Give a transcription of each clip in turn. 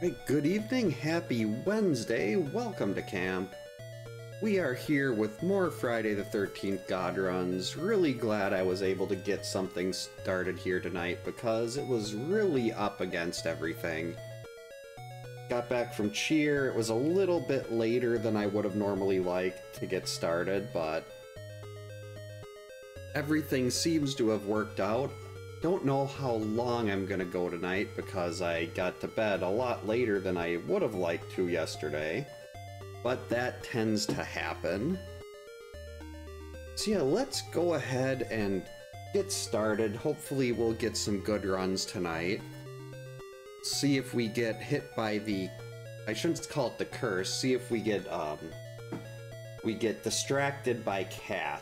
Hey, good evening, happy Wednesday, welcome to camp. We are here with more Friday the 13th God Runs. Really glad I was able to get something started here tonight because it was really up against everything. Got back from cheer, it was a little bit later than I would have normally liked to get started, but everything seems to have worked out. Don't know how long I'm gonna go tonight because I got to bed a lot later than I would have liked to yesterday, but that tends to happen. So yeah, let's go ahead and get started. Hopefully we'll get some good runs tonight. See if we get hit by the, I shouldn't call it the curse, see if we get distracted by Cat.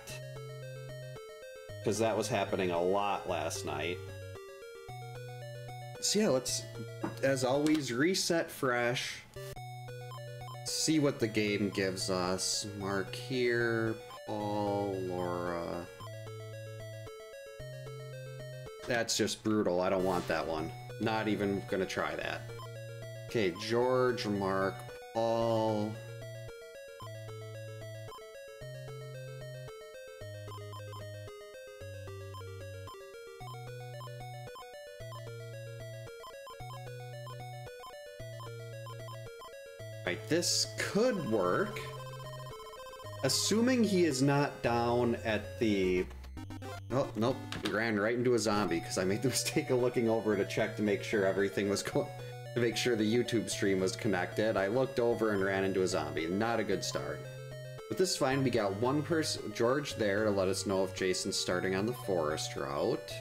Because that was happening a lot last night. So yeah, let's, as always, reset fresh. See what the game gives us. Mark here, Paul, Laura. That's just brutal, I don't want that one. Not even gonna try that. Okay, George, Mark, Paul. Right, this could work. Assuming he is not down at the... Oh, nope, he ran right into a zombie because I made the mistake of looking over to check to make sure everything was to make sure the YouTube stream was connected. I looked over and ran into a zombie. Not a good start. But this is fine. We got one person, George, there to let us know if Jason's starting on the forest route.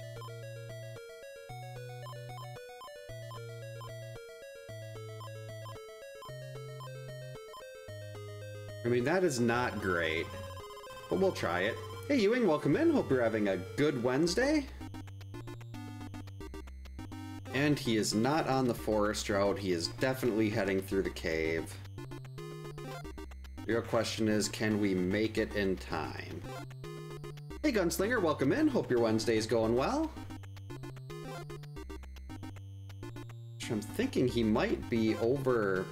I mean, that is not great, but we'll try it. Hey Ewing, welcome in. Hope you're having a good Wednesday. And he is not on the forest route. He is definitely heading through the cave. The real question is, can we make it in time? Hey Gunslinger, welcome in. Hope your Wednesday's going well. I'm thinking he might be over...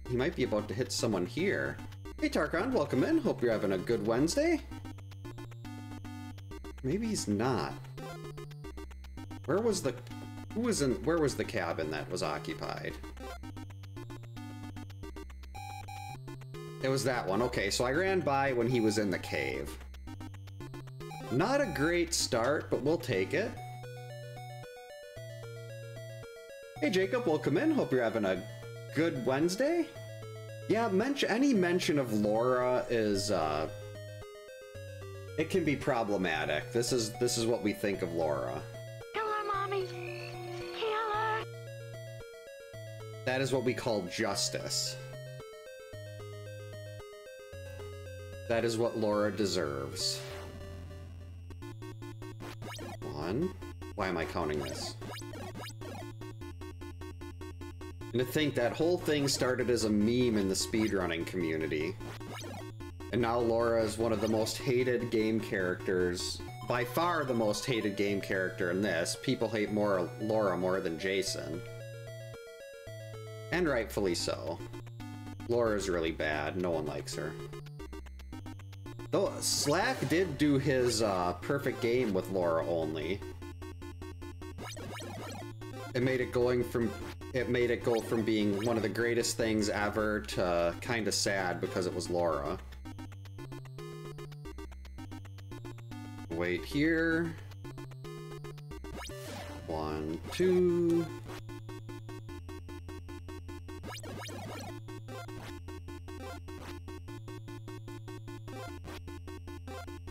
He might be about to hit someone here. Hey Tarkon, welcome in. Hope you're having a good Wednesday. Maybe he's not. Where was the... Where was the cabin that was occupied? It was that one. Okay, so I ran by when he was in the cave. Not a great start, but we'll take it. Hey Jacob, welcome in. Hope you're having a good Wednesday. Yeah, any mention of Laura is, it can be problematic. This is what we think of Laura. Kill her, Mommy! Kill her! That is what we call justice. That is what Laura deserves. One. Why am I counting this? And to think that whole thing started as a meme in the speedrunning community. And now Laura is one of the most hated game characters, by far the most hated game character in this. People hate Laura more than Jason. And rightfully so. Laura's really bad, no one likes her. Though Slack did do his perfect game with Laura only. It made it go from being one of the greatest things ever to kinda sad because it was Laura. Wait here. 1, 2.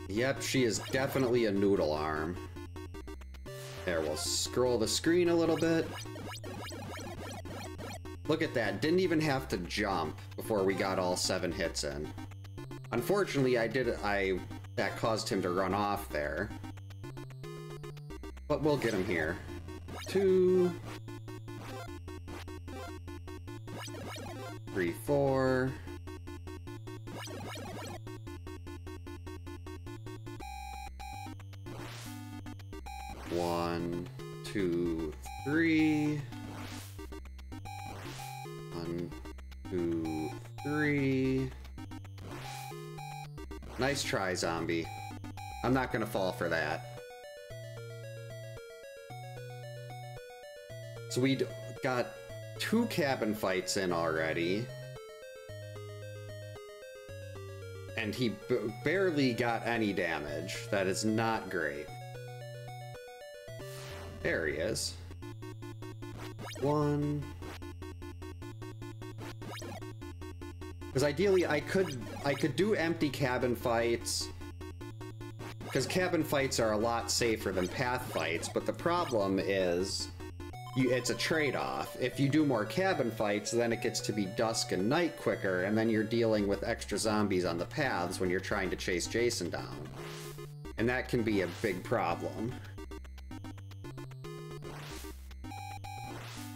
Yep, she is definitely a noodle arm. There, we'll scroll the screen a little bit. Look at that, didn't even have to jump before we got all 7 hits in. Unfortunately, that caused him to run off there. But we'll get him here. 2, 3, 4. One, two, three. 1, 2, 3. Nice try, zombie. I'm not gonna fall for that. So we got 2 cabin fights in already. And he barely got any damage. That is not great. There he is. 1. Because ideally I could do empty cabin fights. Because cabin fights are a lot safer than path fights, but the problem is it's a trade-off. If you do more cabin fights, then it gets to be dusk and night quicker, and then you're dealing with extra zombies on the paths when you're trying to chase Jason down. And that can be a big problem.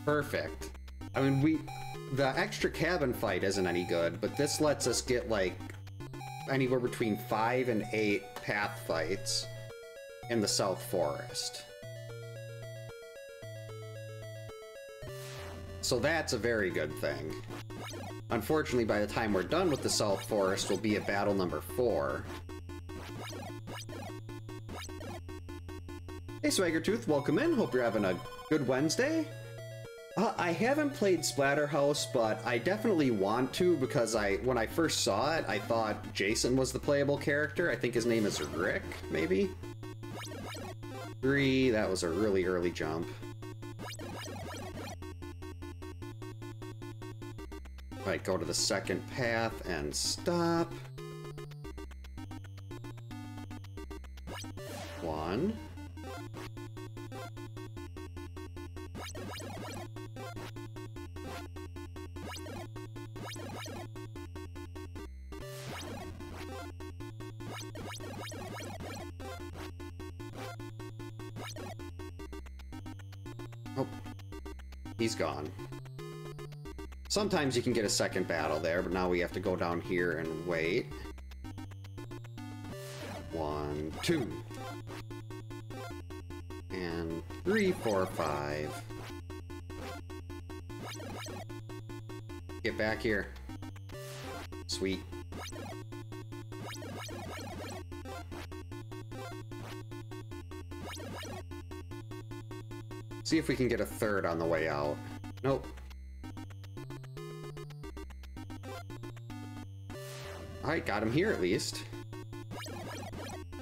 Perfect. I mean, the extra cabin fight isn't any good, but this lets us get like anywhere between 5 and 8 path fights in the South Forest. So that's a very good thing. Unfortunately, by the time we're done with the South Forest, we'll be at battle number 4. Hey Swaggertooth, welcome in. Hope you're having a good Wednesday. I haven't played Splatterhouse, but I definitely want to because when I first saw it, I thought Jason was the playable character. I think his name is Rick, maybe? 3, that was a really early jump. Right, go to the second path and stop. 1. Oh, he's gone. Sometimes you can get a second battle there, but now we have to go down here and wait. 1, 2. And 3, 4, 5. Get back here. Sweet. See if we can get a third on the way out. Nope. Alright, got him here at least.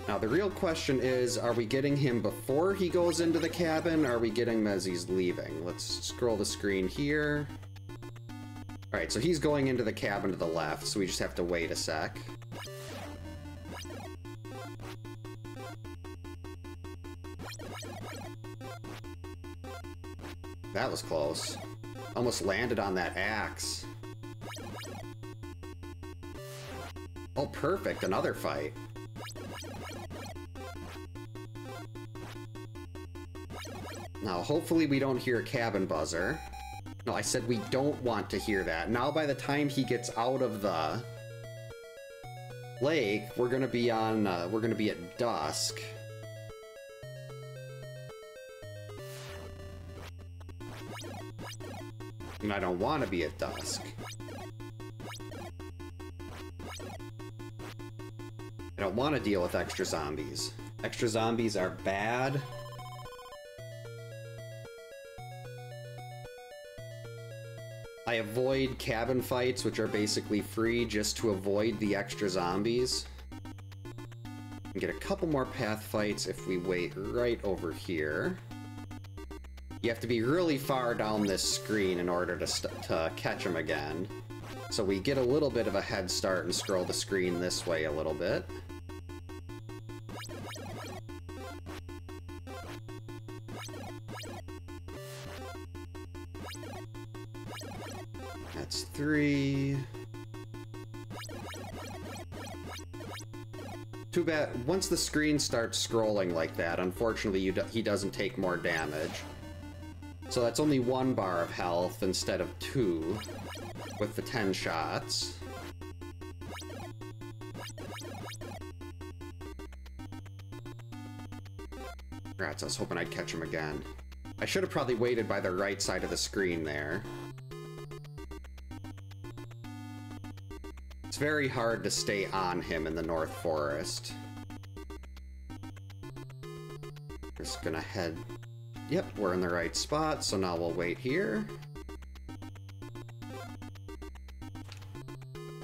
Now the real question is, are we getting him before he goes into the cabin, or are we getting him as he's leaving? Let's scroll the screen here. Alright, so he's going into the cabin to the left, so we just have to wait a sec. That was close. Almost landed on that axe. Oh, perfect. Another fight. Now, hopefully we don't hear a cabin buzzer. No, I said we don't want to hear that. Now, by the time he gets out of the lake, we're gonna be at dusk. And I don't want to be at dusk. I don't want to deal with extra zombies. Extra zombies are bad. I avoid cabin fights, which are basically free, just to avoid the extra zombies. We can get a couple more path fights if we wait right over here. You have to be really far down this screen in order to catch them again. So we get a little bit of a head start and scroll the screen this way a little bit. That's 3. Too bad, once the screen starts scrolling like that, unfortunately he doesn't take more damage. So that's only 1 bar of health instead of 2 with the 10 shots. Rats, I was hoping I'd catch him again. I should have probably waited by the right side of the screen there. It's very hard to stay on him in the North Forest. Just gonna head... Yep, we're in the right spot, so now we'll wait here.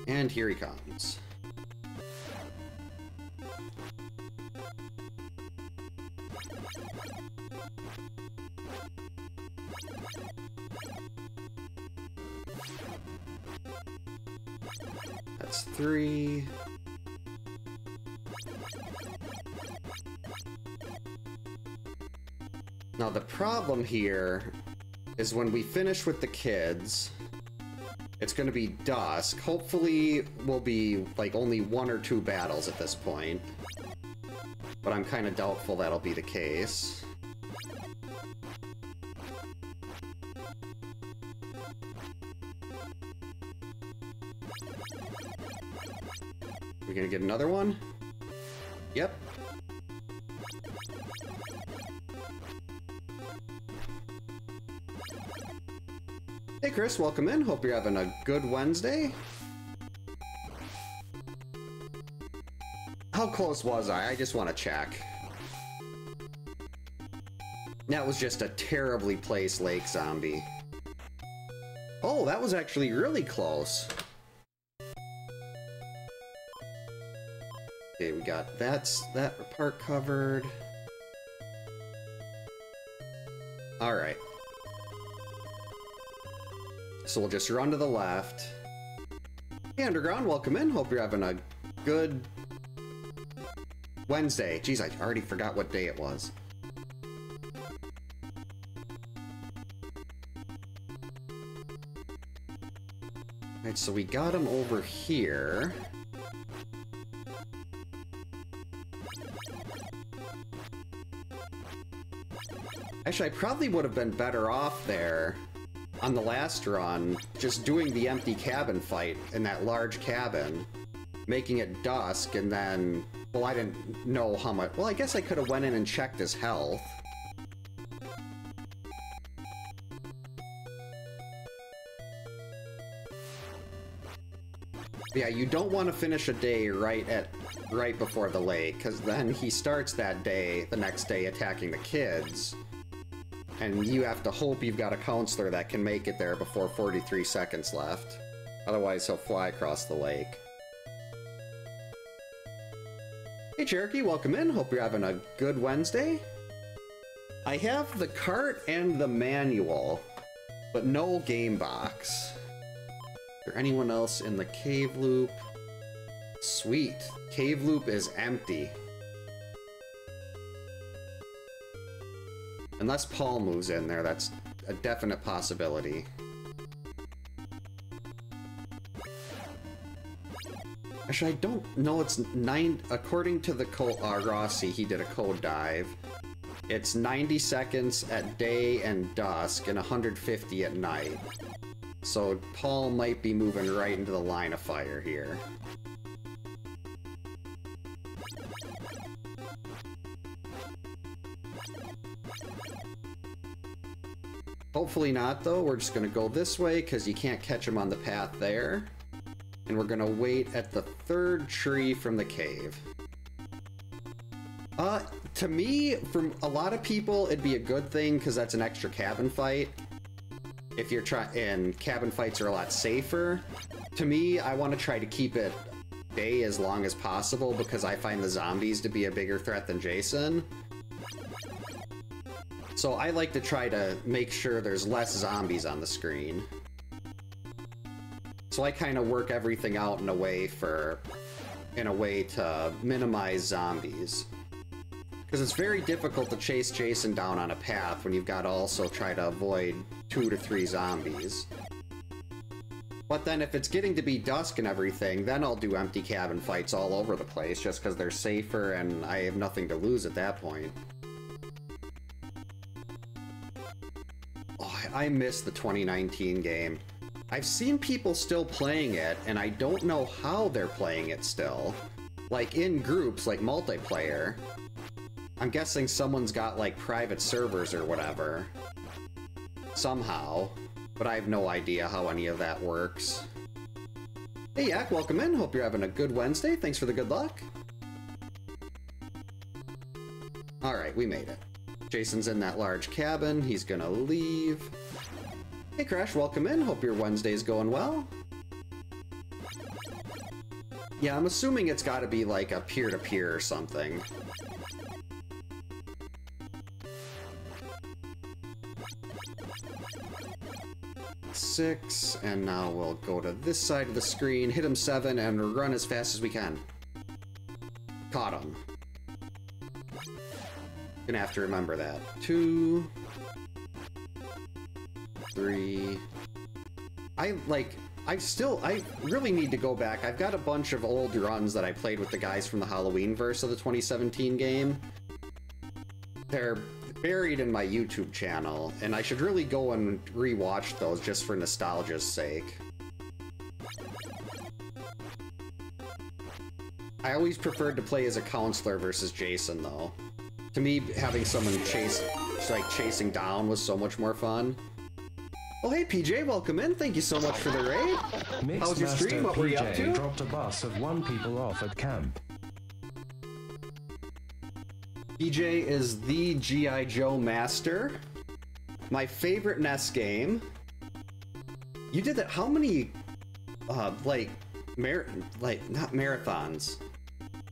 And here he comes. That's 3. Now the problem here is when we finish with the kids, it's going to be dusk. Hopefully we'll be like only 1 or 2 battles at this point, but I'm kind of doubtful that'll be the case. We're gonna get another one? Yep. Hey Chris, welcome in. Hope you're having a good Wednesday. How close was I? I just want to check. That was just a terribly placed lake zombie. Oh, that was actually really close. Okay, we got that part covered. Alright. So we'll just run to the left. Hey Underground, welcome in. Hope you're having a good Wednesday. Jeez, I already forgot what day it was. Alright, so we got him over here. Actually, I probably would have been better off there on the last run, just doing the empty cabin fight in that large cabin, making it dusk, and then, well, I didn't know how much, well, I guess I could have went in and checked his health. Yeah, you don't want to finish a day right before the lake, because then he starts that day, the next day, attacking the kids. And you have to hope you've got a counselor that can make it there before 43 seconds left. Otherwise, he'll fly across the lake. Hey Cherokee, welcome in. Hope you're having a good Wednesday. I have the cart and the manual, but no game box. Is there anyone else in the cave loop? Sweet. Cave loop is empty. Unless Paul moves in there, that's a definite possibility. Actually, I don't know, it's 9... According to the Rossi, he did a code dive. It's 90 seconds at day and dusk, and 150 at night. So Paul might be moving right into the line of fire here. Hopefully not, though. We're just going to go this way, because you can't catch him on the path there. And we're going to wait at the 3rd tree from the cave. To me, from a lot of people, it'd be a good thing, because that's an extra cabin fight. If you're and cabin fights are a lot safer. To me, I want to try to keep it day as long as possible, because I find the zombies to be a bigger threat than Jason. So I like to try to make sure there's less zombies on the screen. So I kind of work everything out in a way to minimize zombies. Because it's very difficult to chase Jason down on a path when you've got to also try to avoid 2 to 3 zombies. But then if it's getting to be dusk and everything, then I'll do empty cabin fights all over the place just because they're safer and I have nothing to lose at that point. Oh, I miss the 2019 game. I've seen people still playing it, and I don't know how they're playing it still. Like, in groups, like multiplayer. I'm guessing someone's got, like, private servers or whatever. Somehow. But I have no idea how any of that works. Hey Yak, welcome in. Hope you're having a good Wednesday. Thanks for the good luck. Alright, we made it. Jason's in that large cabin. He's gonna leave. Hey Crash, welcome in. Hope your Wednesday's going well. Yeah, I'm assuming it's gotta be like a peer-to-peer or something. Six, and now we'll go to this side of the screen, hit him 7, and run as fast as we can. Caught him. Gonna have to remember that. 2, 3. I really need to go back. I've got a bunch of old runs that I played with the guys from the Halloween verse of the 2017 game. They're buried in my YouTube channel, and I should really go and rewatch those just for nostalgia's sake. I always preferred to play as a counselor versus Jason, though. To me, having someone chasing down was so much more fun. Oh, hey PJ, welcome in. Thank you so much for the raid. How was your stream? What were you up to? Dropped a bus of 1 people off at camp. PJ is the G.I. Joe master. My favorite NES game. You did that. How many, not marathons?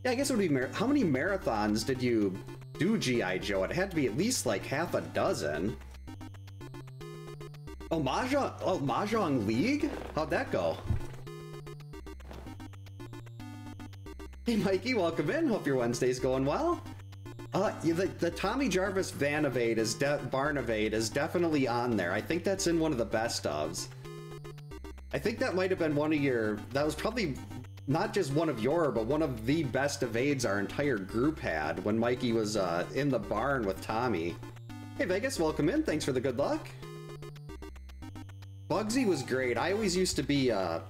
Yeah, I guess it would be how many marathons did you do G.I. Joe? It had to be at least like half a dozen. Oh, Mahjong League? How'd that go? Hey Mikey, welcome in. Hope your Wednesday's going well. The Tommy Jarvis Barnevade is definitely on there. I think that's in one of the best ofs. I think that might have been that was probably not just one of but one of the best evades our entire group had when Mikey was in the barn with Tommy. Hey Vegas, welcome in. Thanks for the good luck. Bugsy was great. I always used to be, I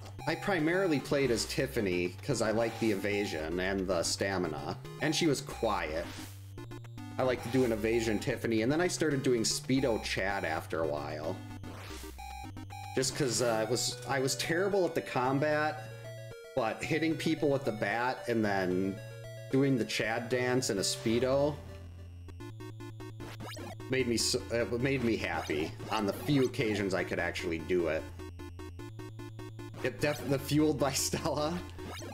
primarily played as Tiffany because I liked the evasion and the stamina. And she was quiet. I liked to do an evasion Tiffany, and then I started doing Speedo Chad after a while. Just because I was terrible at the combat, but hitting people with the bat and then doing the Chad dance in a Speedo made me happy on the few occasions I could actually do it. It definitely fueled by Stella.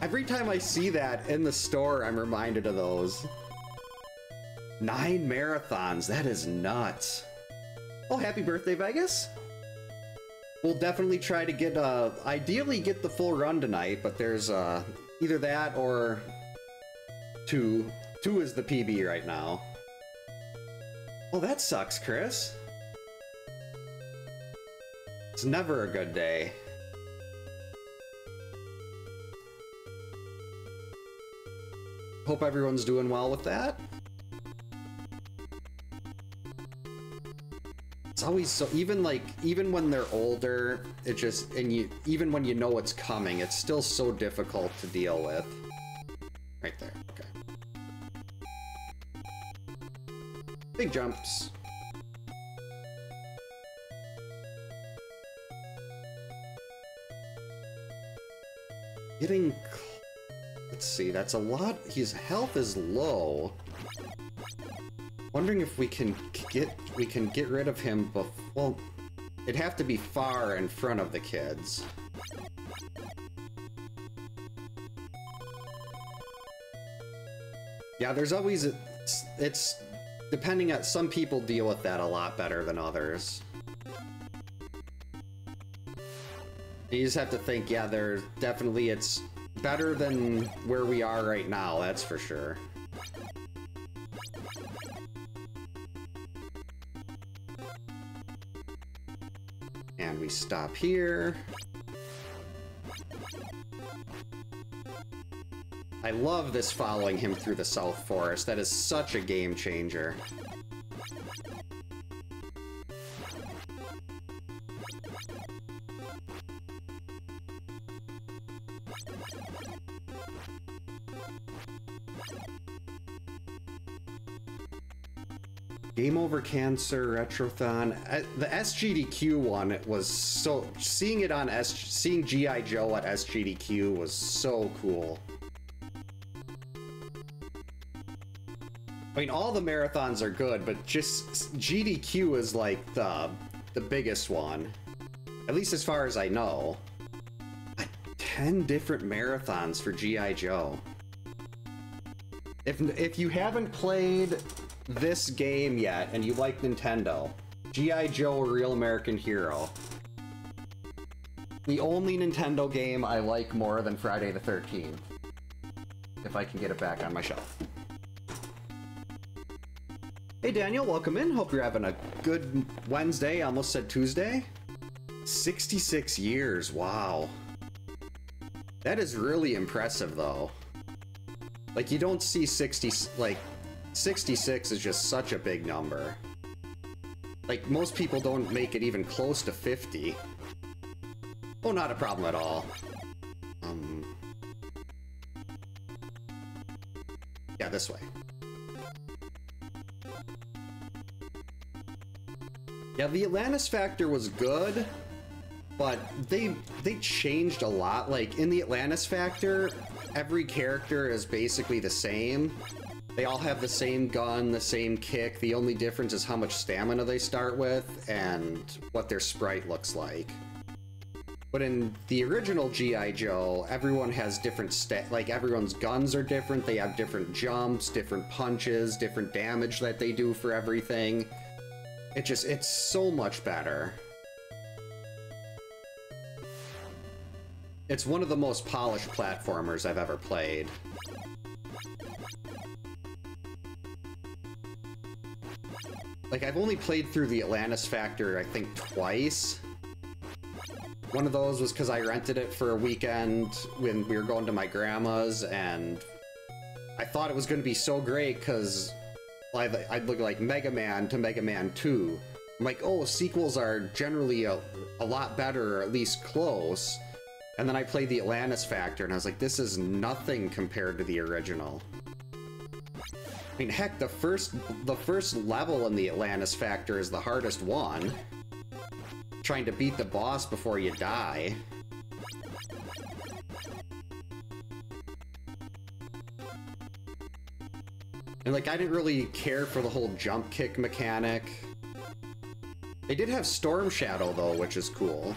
Every time I see that in the store, I'm reminded of those. 9 marathons, that is nuts. Oh, happy birthday, Vegas. We'll definitely try to get, ideally get the full run tonight, but there's, either that or 2. 2 is the PB right now. Oh, that sucks, Chris. It's never a good day. Hope everyone's doing well with that. It's always so, even when they're older, it just, even when you know it's coming, it's still so difficult to deal with. Right there, okay. Big jumps. Let's see, that's a lot. His health is low. Wondering if we can get rid of him well, it'd have to be far in front of the kids. Yeah, there's always it's depending on, some people deal with that a lot better than others. You just have to think, yeah, it's better than where we are right now, that's for sure. And we stop here. I love this following him through the South Forest. That is such a game changer. Game Over Cancer, Retrothon. The SGDQ one, it was so... Seeing it on seeing G.I. Joe at SGDQ was so cool. I mean, all the marathons are good, but just GDQ is like the biggest one. At least as far as I know. 10 different marathons for G.I. Joe. If you haven't played this game yet and you like Nintendo, G.I. Joe Real American Hero. The only Nintendo game I like more than Friday the 13th. If I can get it back on my shelf. Hey Daniel, welcome in. Hope you're having a good Wednesday. Almost said Tuesday. 66 years, wow. That is really impressive though. Like, you don't see 66 is just such a big number. Like, most people don't make it even close to 50. Oh, not a problem at all. Yeah, this way. Yeah, the Atlantis Factor was good, but they changed a lot. Like, in the Atlantis Factor, every character is basically the same. They all have the same gun, the same kick. The only difference is how much stamina they start with and what their sprite looks like. But in the original G.I. Joe, everyone has different like, everyone's guns are different. They have different jumps, different punches, different damage that they do for everything. It's so much better. It's one of the most polished platformers I've ever played. Like, I've only played through the Atlantis Factor, I think, twice. One of those was because I rented it for a weekend when we were going to my grandma's, and I thought it was going to be so great because I'd look like Mega Man to Mega Man 2. I'm like, oh, sequels are generally a lot better, or at least close. And then I played the Atlantis Factor, and I was like, this is nothing compared to the original. I mean, heck, the first level in the Atlantis Factor is the hardest one. Trying to beat the boss before you die. And, like, I didn't really care for the whole jump kick mechanic. They did have Storm Shadow, though, which is cool.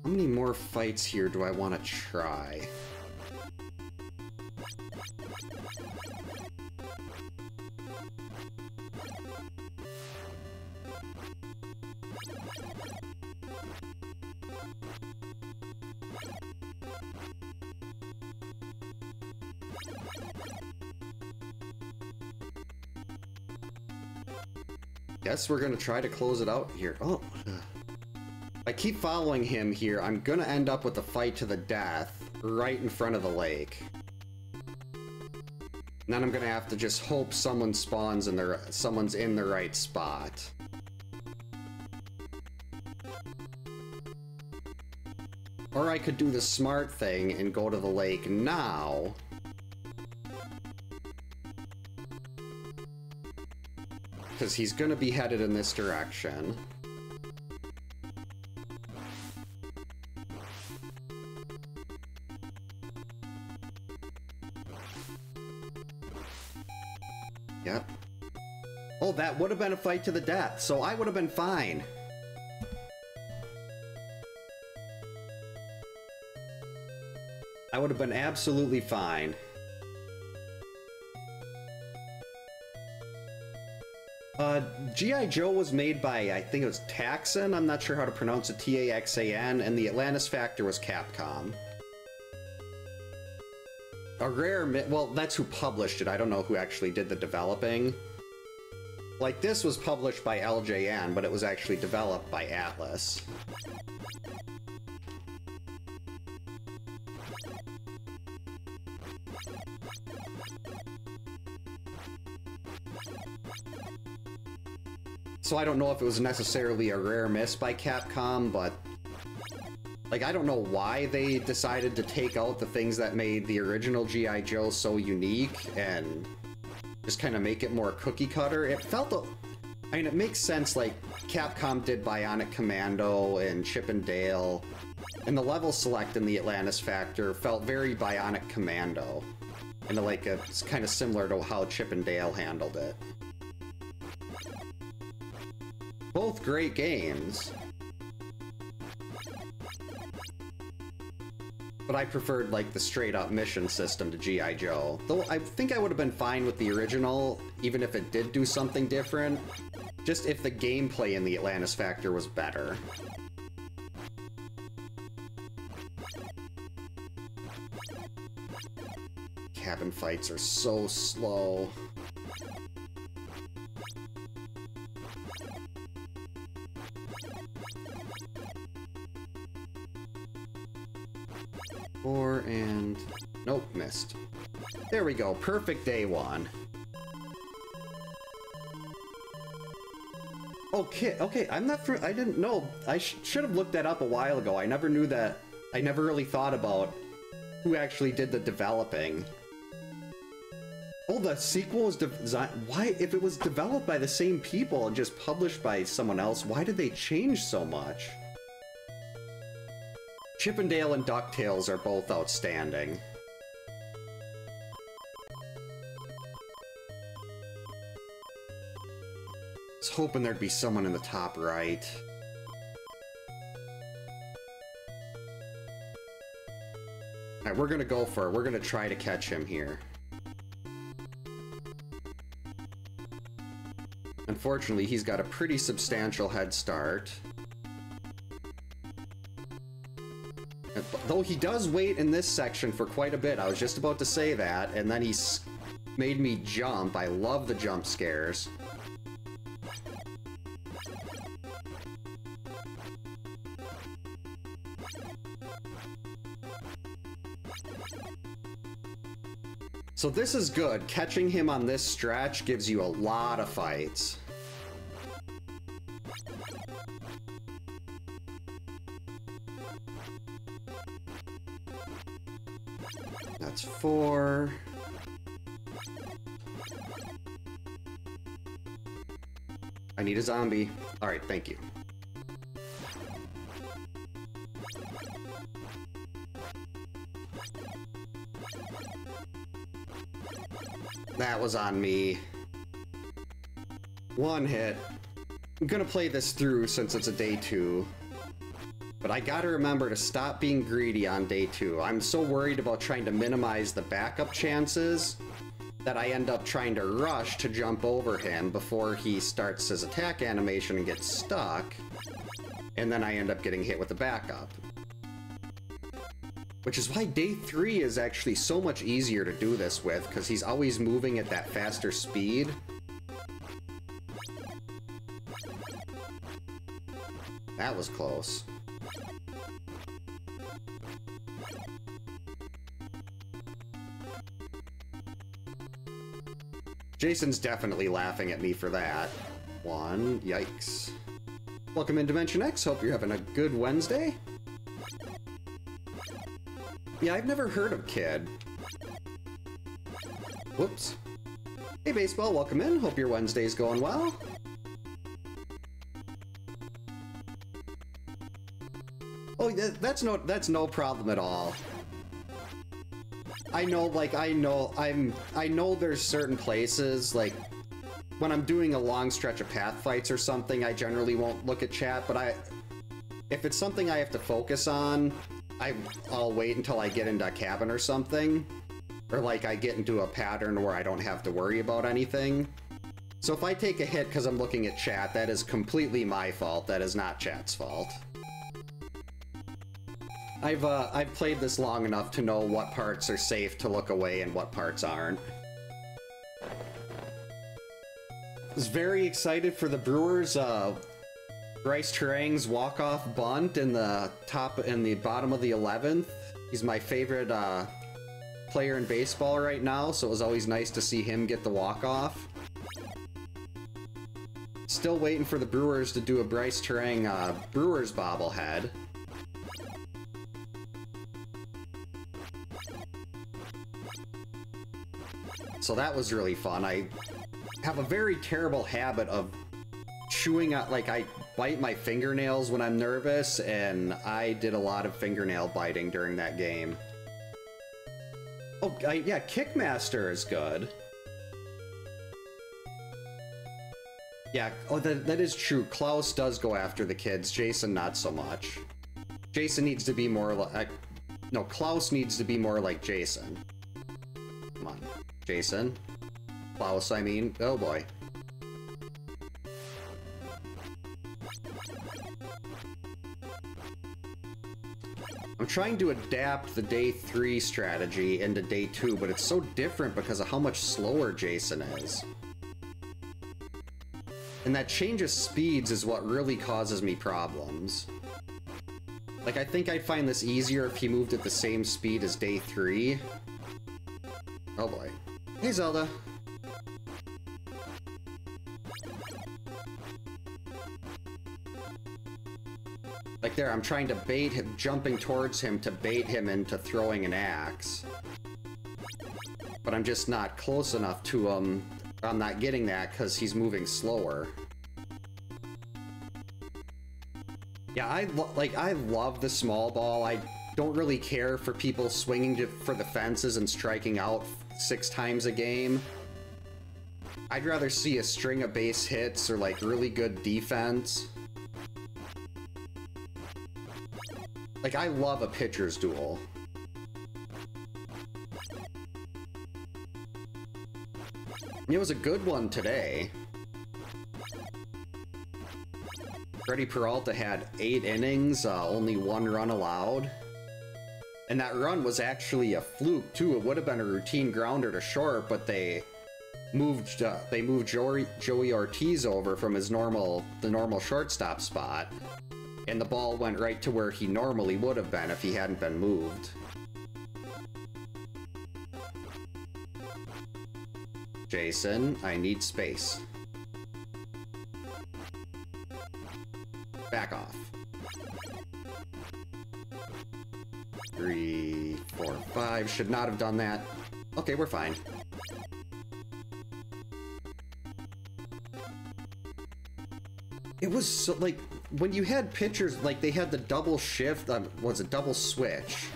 How many more fights here do I want to try? Guess we're gonna try to close it out here. Oh. I keep following him here, I'm gonna end up with a fight to the death right in front of the lake. And then I'm gonna have to just hope someone spawns in someone's in the right spot. Or I could do the smart thing and go to the lake now. Because he's gonna be headed in this direction. Yep. Oh, that would have been a fight to the death, so I would have been fine. I would have been absolutely fine. G.I. Joe was made by, I think it was Taxan, I'm not sure how to pronounce it, T-A-X-A-N, and the Atlantis Factor was Capcom. A rare, well, that's who published it. I don't know who actually did the developing. Like, this was published by LJN, but it was actually developed by Atlas. So I don't know if it was necessarily a rare miss by Capcom, but like, I don't know why they decided to take out the things that made the original G.I. Joe so unique and just kind of make it more cookie cutter. It felt, I mean, it makes sense, like, Capcom did Bionic Commando and Chip and Dale, and the level select in the Atlantis Factor felt very Bionic Commando. And like, it's kind of similar to how Chip and Dale handled it. Both great games. But I preferred, like, the straight-up mission system to G.I. Joe. Though I think I would have been fine with the original, even if it did do something different. Just if the gameplay in the Atlantis Factor was better. Cabin fights are so slow. Four and... nope, missed. There we go, perfect day one. Okay, I'm not I didn't know. I should have looked that up a while ago. I never knew that. I never really thought about who actually did the developing. Oh, the sequel was designed... why, if it was developed by the same people and just published by someone else, why did they change so much? Chip and Dale and DuckTales are both outstanding. I was hoping there'd be someone in the top right. Alright, we're gonna go for it. We're gonna try to catch him here. Unfortunately, he's got a pretty substantial head start. Though he does wait in this section for quite a bit. I was just about to say that, and then he's made me jump. I love the jump scares. So this is good. Catching him on this stretch gives you a lot of fights. That's 4. I need a zombie. Alright, thank you. That was on me. One hit. I'm gonna play this through since it's a day 2. But I gotta remember to stop being greedy on day 2. I'm so worried about trying to minimize the backup chances that I end up trying to rush to jump over him before he starts his attack animation and gets stuck. And then I end up getting hit with the backup. Which is why day 3 is actually so much easier to do this with, because he's always moving at that faster speed. That was close. Jason's definitely laughing at me for that. 1, yikes. Welcome in Dimension X, hope you're having a good Wednesday. Yeah, I've never heard of Kid. Whoops. Hey Baseball, welcome in, hope your Wednesday's going well. Oh, that's no problem at all. I know, like, I know there's certain places, like, when I'm doing a long stretch of path fights or something, I generally won't look at chat, but if it's something I have to focus on, I'll wait until I get into a cabin or something, or like I get into a pattern where I don't have to worry about anything. So if I take a hit because I'm looking at chat, that is completely my fault, that is not chat's fault. I've played this long enough to know what parts are safe to look away and what parts aren't. I was very excited for the Brewers, Bryce Terang's walk-off bunt in the bottom of the 11th. He's my favorite player in baseball right now, so it was always nice to see him get the walk-off. Still waiting for the Brewers to do a Bryce Terang Brewers bobblehead. So that was really fun. I have a very terrible habit of chewing out, like I bite my fingernails when I'm nervous, and I did a lot of fingernail biting during that game. Oh, yeah, Kickmaster is good. Yeah, oh, that is true. Klaus does go after the kids. Jason, not so much. Jason needs to be more like... no, Klaus needs to be more like Jason. Come on. Jason. Klaus, I mean. Oh, boy. I'm trying to adapt the day 3 strategy into day 2, but it's so different because of how much slower Jason is. And that change of speeds is what really causes me problems. Like, I think I'd find this easier if he moved at the same speed as day 3. Oh boy. Hey, Zelda. Like there, I'm trying to bait him, jumping towards him to bait him into throwing an axe. But I'm just not close enough to him. I'm not getting that because he's moving slower. Yeah, I love the small ball. I don't really care for people swinging for the fences and striking out 6 times a game. I'd rather see a string of base hits or like really good defense. Like, I love a pitcher's duel. It was a good one today. Freddie Peralta had 8 innings, only 1 run allowed. And that run was actually a fluke, too. It would have been a routine grounder to short, but they moved Joey Ortiz over from the normal shortstop spot. And the ball went right to where he normally would have been if he hadn't been moved. Jason, I need space. Back off. 3, 4, 5. Should not have done that. Okay, we're fine. It was so, like, when you had pitchers, like, they had the double shift, was it double switch?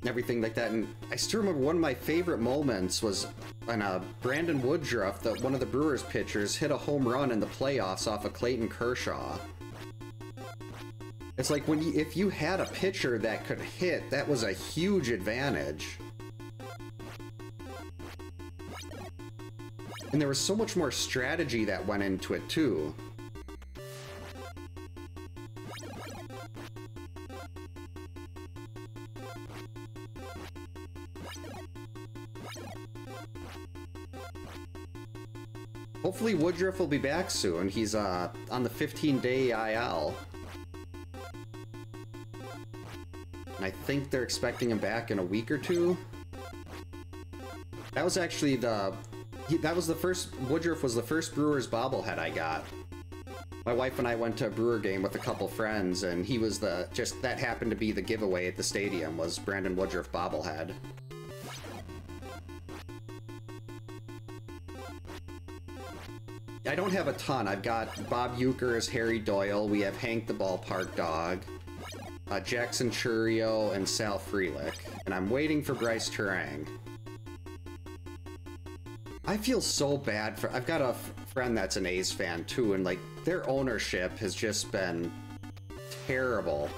And everything like that, and I still remember one of my favorite moments was when Brandon Woodruff, one of the Brewers pitchers, hit a home run in the playoffs off of Clayton Kershaw. It's like if you had a pitcher that could hit, that was a huge advantage. And there was so much more strategy that went into it too. Hopefully Woodruff will be back soon. He's on the 15-day IL. And I think they're expecting him back in a week or 2. That was actually Woodruff was the first Brewers bobblehead I got. My wife and I went to a Brewer game with a couple friends, and he was that happened to be the giveaway at the stadium, was Brandon Woodruff bobblehead. I don't have a ton. I've got Bob Euchre as Harry Doyle. We have Hank the Ballpark Dog, Jackson Churio, and Sal Frelick. And I'm waiting for Bryce Terang. I feel so bad for... I've got a friend that's an A's fan too, and like, their ownership has just been terrible.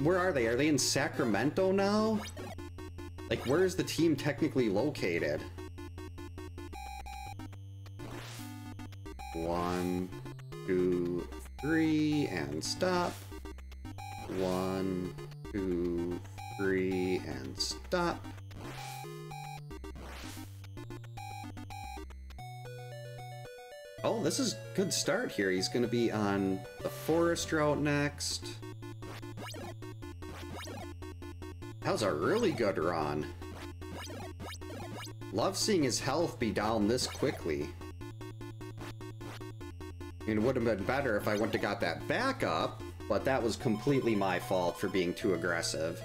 Where are they? Are they in Sacramento now? Like, where is the team technically located? 1, 2, 3, and stop. 1, 2, 3, and stop. Oh, this is a good start here. He's going to be on the Forest route next. was a really good run. Love seeing his health be down this quickly. It would have been better if I wouldn't have got that back up, but that was completely my fault for being too aggressive.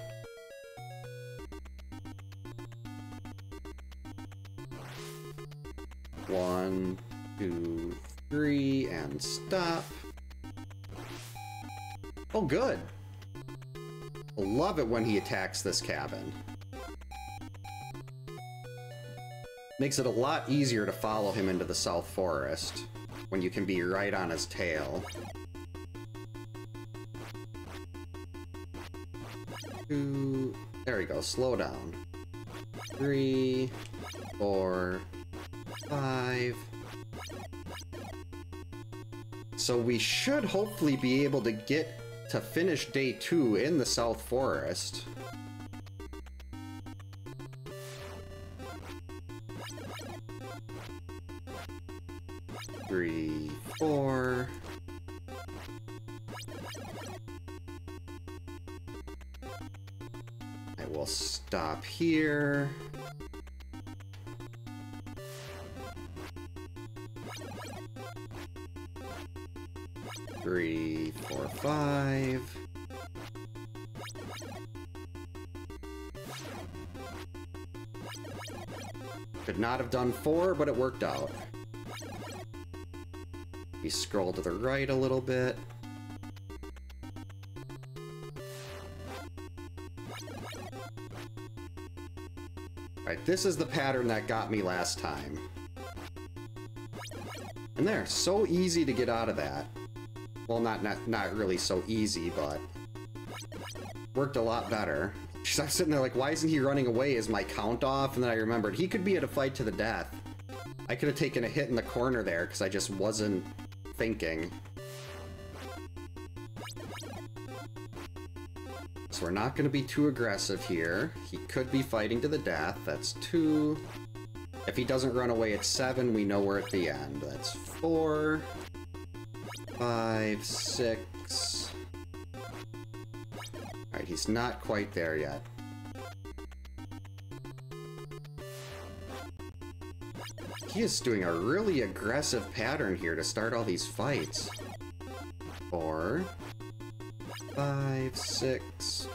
One, two, three, and stop. Oh, good. I love it when he attacks this cabin. Makes it a lot easier to follow him into the South Forest when you can be right on his tail. Two, there we go, slow down. 3, 4, 5. So we should hopefully be able to get to finish day 2 in the South Forest. Three, 4. I will stop here. Three, 4, 5. Could not have done 4, but it worked out. We scroll to the right a little bit. Alright, this is the pattern that got me last time. And there, so easy to get out of that. Well, not really so easy, but worked a lot better. Because I was sitting there like, why isn't he running away? Is my count off? And then I remembered he could be at a fight to the death. I could have taken a hit in the corner there because I just wasn't thinking. So we're not going to be too aggressive here. He could be fighting to the death. That's 2. If he doesn't run away at 7, we know we're at the end. That's 4, 5, 6. Alright, he's not quite there yet. He is doing a really aggressive pattern here to start all these fights. 4, 5, 6.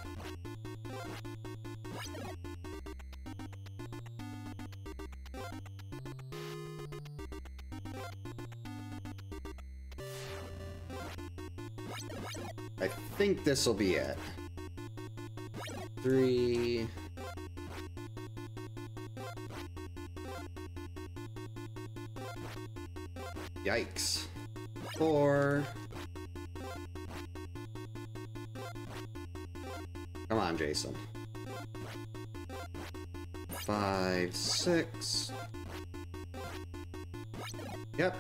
I think this will be it. 3. Yikes. 4. Come on, Jason. 5, 6. Yep.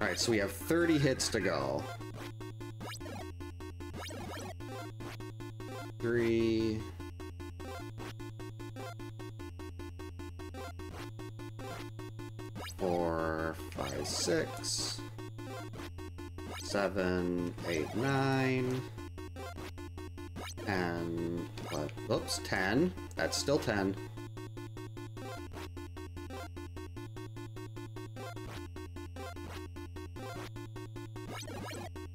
Alright, so we have 30 hits to go. 3. 4, 5, 6. 7, 8, 9. And what? Oops, 10. That's still 10.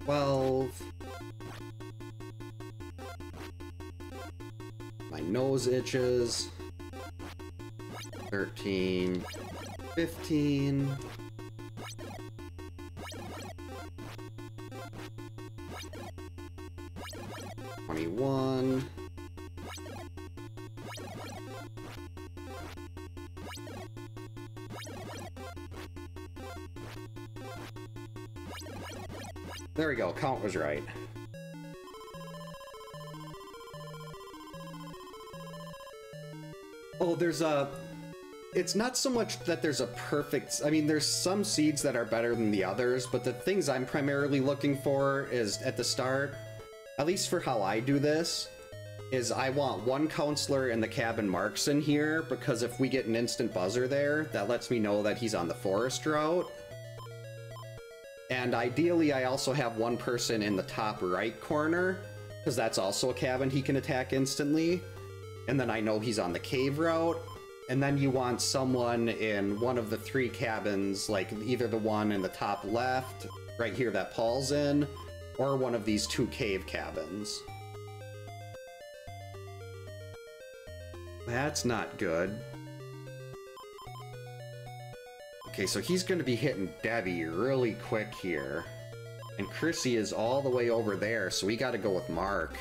12. My nose itches. 13. 15. 21. There we go, count was right. Oh, there's a... It's not so much that there's a perfect... I mean, there's some seeds that are better than the others, but the things I'm primarily looking for is, at the start, at least for how I do this, is I want one counselor in the cabin marks in here, because if we get an instant buzzer there, that lets me know that he's on the forest route. And ideally, I also have one person in the top right corner, because that's also a cabin he can attack instantly. And then I know he's on the cave route. And then you want someone in one of the 3 cabins, like either the one in the top left, right here that Paul's in, or one of these 2 cave cabins. That's not good. Okay, so he's going to be hitting Debbie really quick here. And Chrissy is all the way over there, so we got to go with Mark.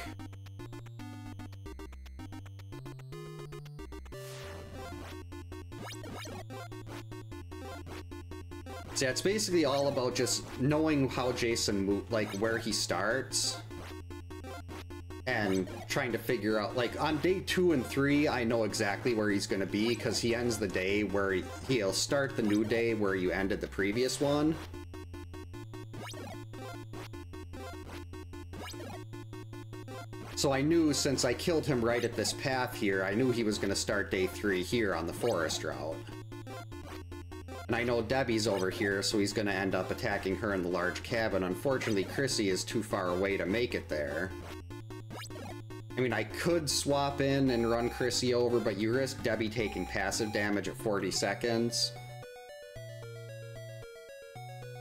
So yeah, it's basically all about just knowing how Jason moves, like where he starts, and trying to figure out, like on day 2 and 3, I know exactly where he's going to be because he ends the day where he'll start the new day where you ended the previous one. So I knew since I killed him right at this path here, I knew he was going to start day 3 here on the forest route. And I know Debbie's over here, so he's going to end up attacking her in the large cabin. Unfortunately, Chrissy is too far away to make it there. I mean, I could swap in and run Chrissy over, but you risk Debbie taking passive damage at 40 seconds.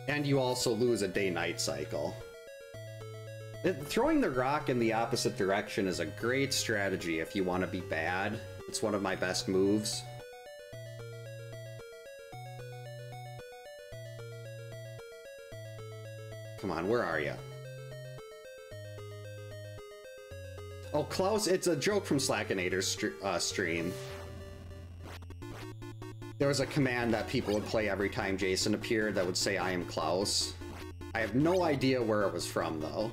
And you also lose a day-night cycle. Throwing the rock in the opposite direction is a great strategy if you want to be bad. It's one of my best moves. Come on, where are you? Oh, Klaus, it's a joke from Slackinator's stream. There was a command that people would play every time Jason appeared that would say, "I am Klaus." I have no idea where it was from, though.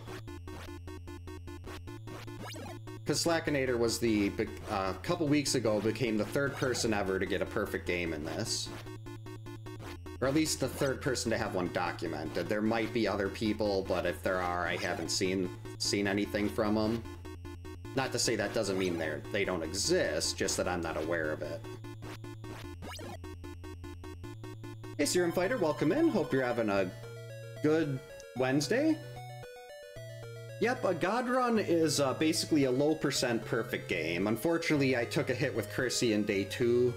Because Slackinator was a couple weeks ago, became the 3rd person ever to get a perfect game in this. Or at least the 3rd person to have one documented. There might be other people, but if there are, I haven't seen anything from them. Not to say that doesn't mean they don't exist, just that I'm not aware of it. Hey, Serum Fighter, welcome in. Hope you're having a good Wednesday. Yep, a God Run is basically a low percent perfect game. Unfortunately, I took a hit with Chrissy in day 2.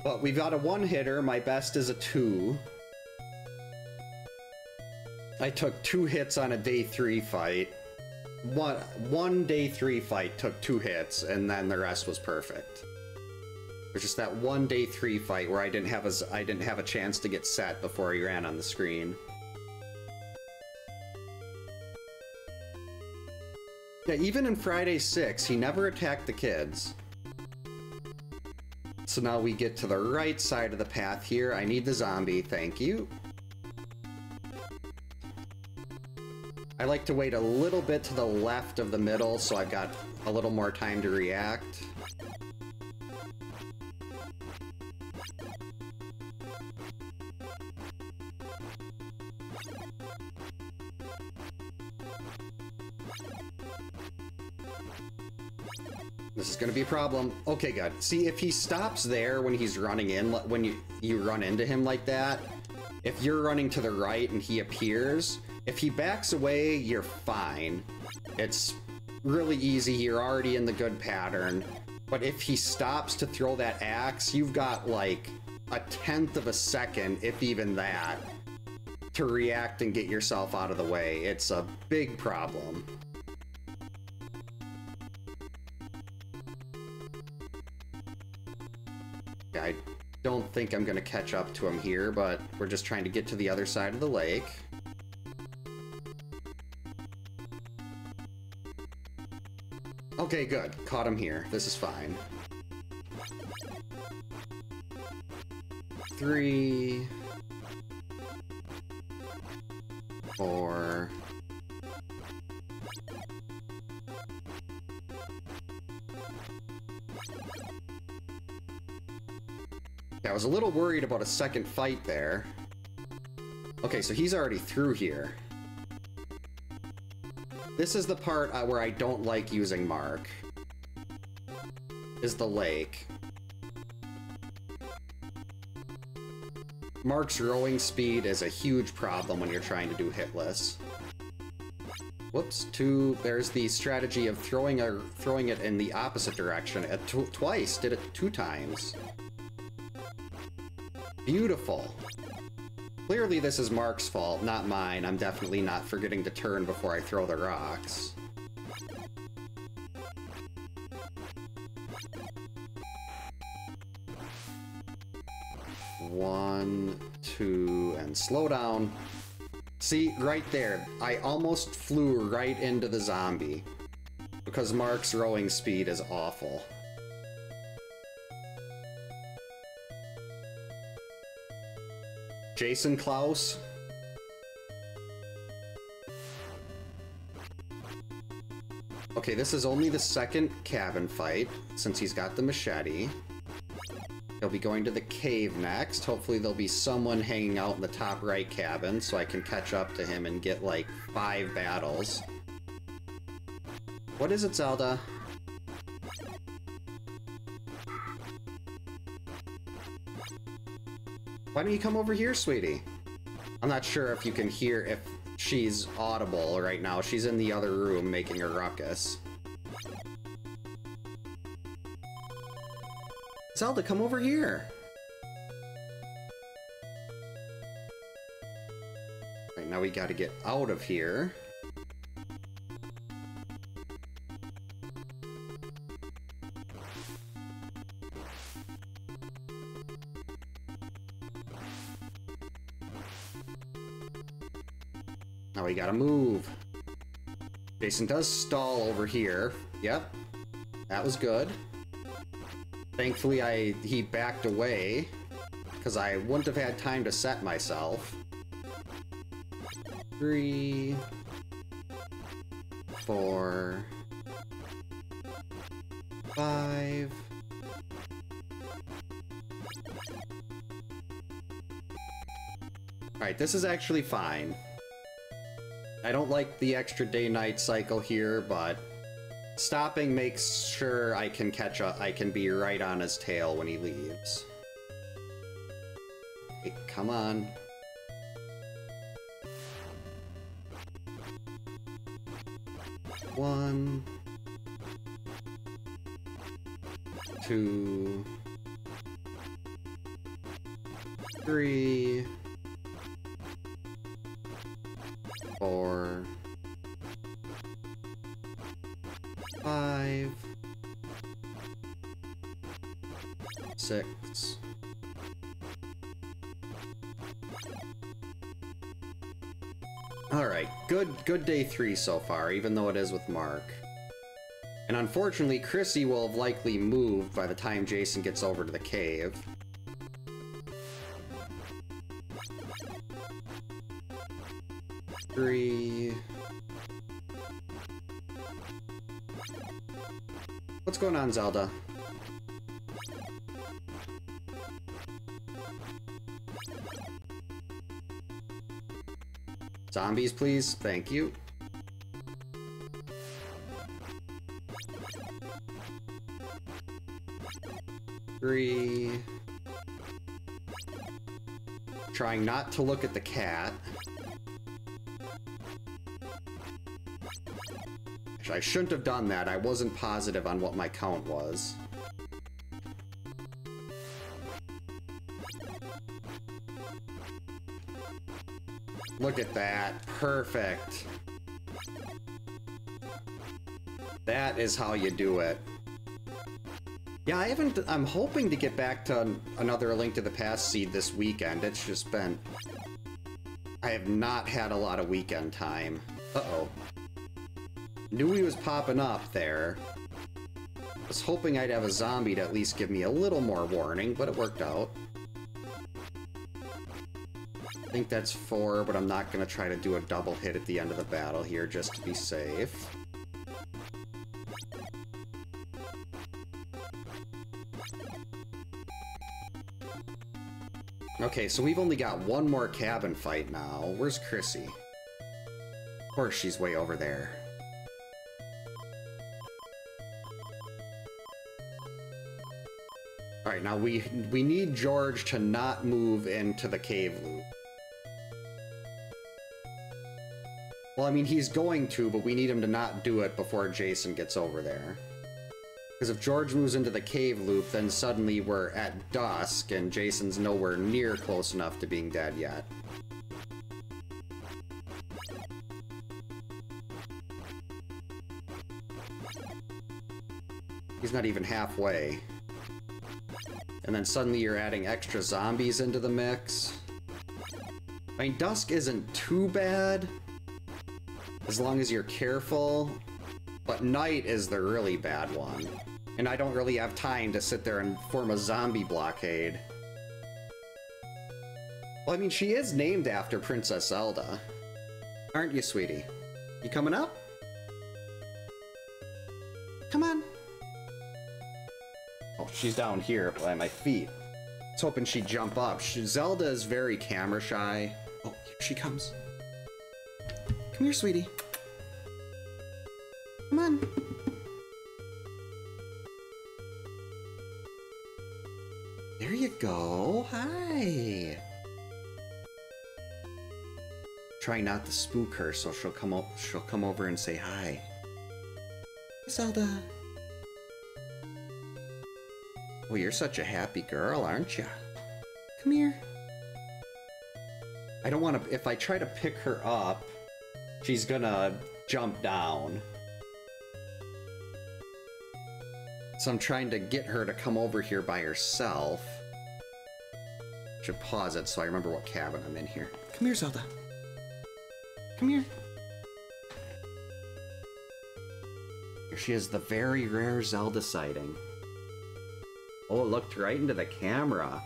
But we've got a 1-hitter, my best is a 2. I took 2 hits on a day 3 fight. One day 3 fight took 2 hits, and then the rest was perfect. There's just that one day 3 fight where I didn't have a chance to get set before he ran on the screen. Yeah, even in Friday 6, he never attacked the kids. So now we get to the right side of the path here. I need the zombie, thank you. I like to wait a little bit to the left of the middle so I've got a little more time to react. This is going to be a problem. Okay, good. See, if he stops there when he's running in, when you run into him like that, if you're running to the right and he appears, if he backs away, you're fine. It's really easy. You're already in the good pattern. But if he stops to throw that axe, you've got like a 1/10 of a second, if even that, to react and get yourself out of the way. It's a big problem. I don't think I'm going to catch up to him here, but we're just trying to get to the other side of the lake. Okay, good. Caught him here. This is fine. 3, 4. I was a little worried about a second fight there. Okay, so he's already through here. This is the part where I don't like using Mark. Is the lake. Mark's rowing speed is a huge problem when you're trying to do hitless. Whoops, two, there's the strategy of throwing it in the opposite direction at twice, did it 2 times. Beautiful. Clearly this is Mark's fault, not mine. I'm definitely not forgetting to turn before I throw the rocks. One, two, and slow down. See, right there, I almost flew right into the zombie because Mark's rowing speed is awful. Jason Klaus. Okay, this is only the second cabin fight since he's got the machete. He'll be going to the cave next. Hopefully there'll be someone hanging out in the top right cabin so I can catch up to him and get like 5 battles. What is it, Zelda? Why don't you come over here, sweetie? I'm not sure if you can hear if she's audible right now. She's in the other room making a ruckus. Zelda, come over here. Right, now we gotta get out of here. Now we gotta move. Jason does stall over here. Yep, that was good. Thankfully, he backed away, because I wouldn't have had time to set myself. 3, 4, 5. Alright, this is actually fine. I don't like the extra day-night cycle here, but stopping makes sure I can catch up. I can be right on his tail when he leaves. Hey, come on. One, 2, 3, 4, 5, 6. Alright, good day 3 so far, even though it is with Mark. And unfortunately, Chrissy will have likely moved by the time Jason gets over to the cave. Three. What's going on, Zelda? Zombies, please. Thank you. Three. Trying not to look at the cat. I shouldn't have done that. I wasn't positive on what my count was. Look at that. Perfect. That is how you do it. Yeah, I'm hoping to get back to another Link to the Past seed this weekend. It's just been... I have not had a lot of weekend time. Uh-oh. Knew he was popping up there. Was hoping I'd have a zombie to at least give me a little more warning, but it worked out. I think that's 4, but I'm not going to try to do a double hit at the end of the battle here just to be safe. Okay, so we've only got one more cabin fight now. Where's Chrissy? Of course she's way over there. Alright, now we need George to not move into the cave loop. Well, I mean, he's going to, but we need him to not do it before Jason gets over there. Because if George moves into the cave loop, then suddenly we're at dusk, and Jason's nowhere near close enough to being dead yet. He's not even halfway. And then suddenly you're adding extra zombies into the mix. I mean, dusk isn't too bad, as long as you're careful, but night is the really bad one. And I don't really have time to sit there and form a zombie blockade. Well, I mean, she is named after Princess Zelda. Aren't you, sweetie? You coming up? Come on. Oh, she's down here by my feet. I was hoping she'd jump up. Zelda is very camera shy. Oh, here she comes. Come here, sweetie. Come on. There you go. Hi. Try not to spook her, so she'll come over and say hi. Zelda. Oh, you're such a happy girl, aren't you? Come here. I don't want to... If I try to pick her up, she's gonna jump down. So I'm trying to get her to come over here by herself. Should pause it so I remember what cabin I'm in here. Come here, Zelda. Come here. Here she is, the very rare Zelda sighting. Oh, it looked right into the camera.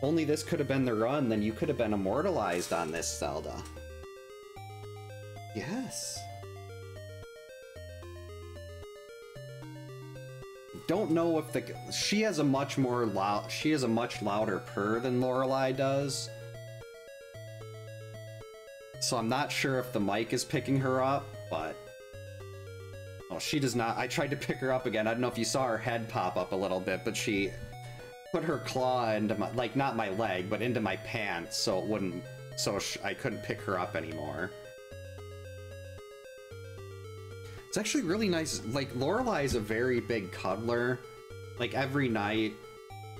Only this could have been the run, then you could have been immortalized on this Zelda. Yes. Don't know if the... She has a much more loud... She has a much louder purr than Lorelei does. So I'm not sure if the mic is picking her up, but... Oh, she does not. I tried to pick her up again. I don't know if you saw her head pop up a little bit, but she put her claw into my, like, not my leg, but into my pants, so it wouldn't, so I couldn't pick her up anymore. It's actually really nice. Like, Lorelei is a very big cuddler. Like, every night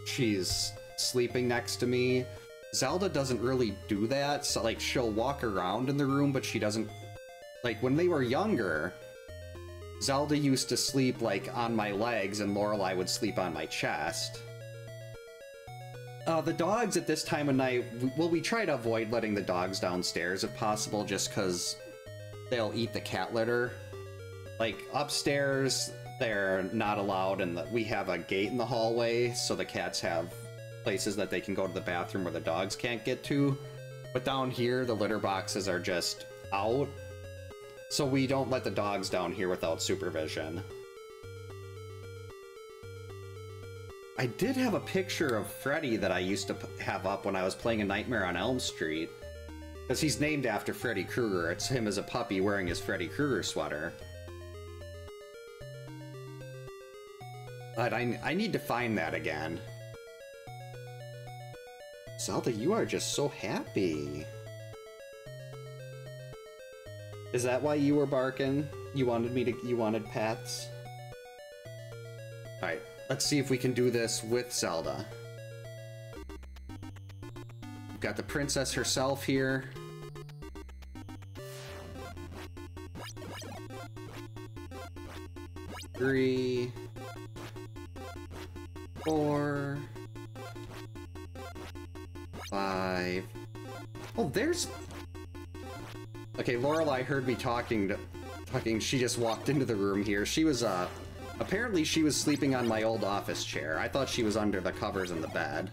she's sleeping next to me. Zelda doesn't really do that, so, like, she'll walk around in the room, but she doesn't... Like, when they were younger... Zelda used to sleep, like, on my legs, and Lorelei would sleep on my chest. The dogs at this time of night, well, we try to avoid letting the dogs downstairs if possible, just because they'll eat the cat litter. Like, upstairs, they're not allowed, and we have a gate in the hallway, so the cats have places that they can go to the bathroom where the dogs can't get to. But down here, the litter boxes are just out. So we don't let the dogs down here without supervision. I did have a picture of Freddy that I used to have up when I was playing A Nightmare on Elm Street. Because he's named after Freddy Krueger. It's him as a puppy wearing his Freddy Krueger sweater. But I need to find that again. Zelda, you are just so happy. Is that why you were barking? You wanted pets? Alright, let's see if we can do this with Zelda. We've got the princess herself here. Three, 4, 5. Oh, there's... Okay, Lorelei heard me talking. She just walked into the room here. She was, apparently she was sleeping on my old office chair. I thought she was under the covers in the bed.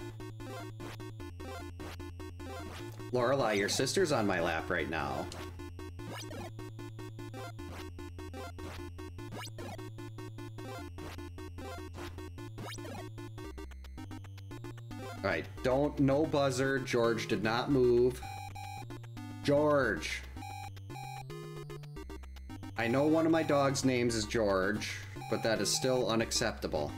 Lorelei, your sister's on my lap right now. Alright, no buzzer. George did not move. George! I know one of my dog's names is George, but that is still unacceptable.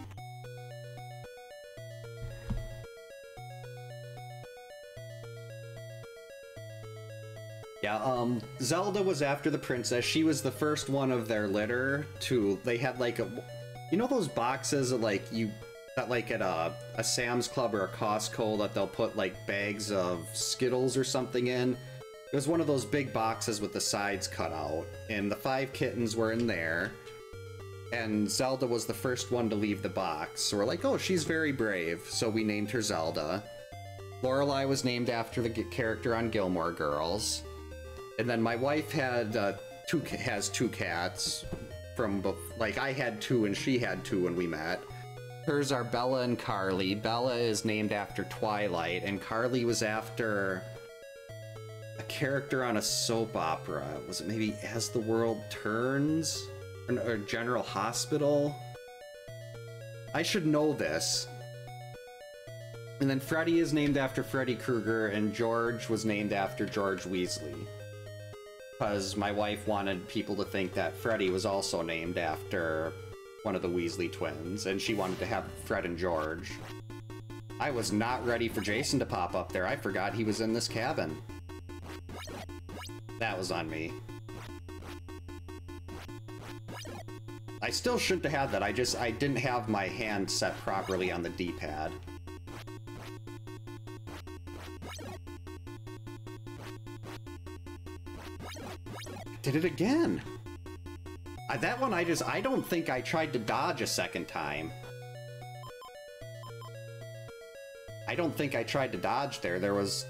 Yeah, Zelda was after the princess. She was the first one of their litter to, they had like a, you know those boxes that like you, that like at a Sam's Club or a Costco that they'll put like bags of Skittles or something in? It was one of those big boxes with the sides cut out, and the 5 kittens were in there, and Zelda was the first one to leave the box. So we're like, oh, she's very brave, so we named her Zelda. Lorelai was named after the character on Gilmore Girls. And then my wife had has 2 cats from, like, I had 2 and she had 2 when we met. Hers are Bella and Carly. Bella is named after Twilight, and Carly was after a character on a soap opera. Was it maybe As the World Turns? Or General Hospital? I should know this. And then Freddy is named after Freddy Krueger, and George was named after George Weasley. Because my wife wanted people to think that Freddy was also named after one of the Weasley twins, and she wanted to have Fred and George. I was not ready for Jason to pop up there. I forgot he was in this cabin. That was on me. I still shouldn't have had that. I didn't have my hand set properly on the D-pad. Did it again. That one I don't think I tried to dodge a second time. I don't think I tried to dodge there. There was...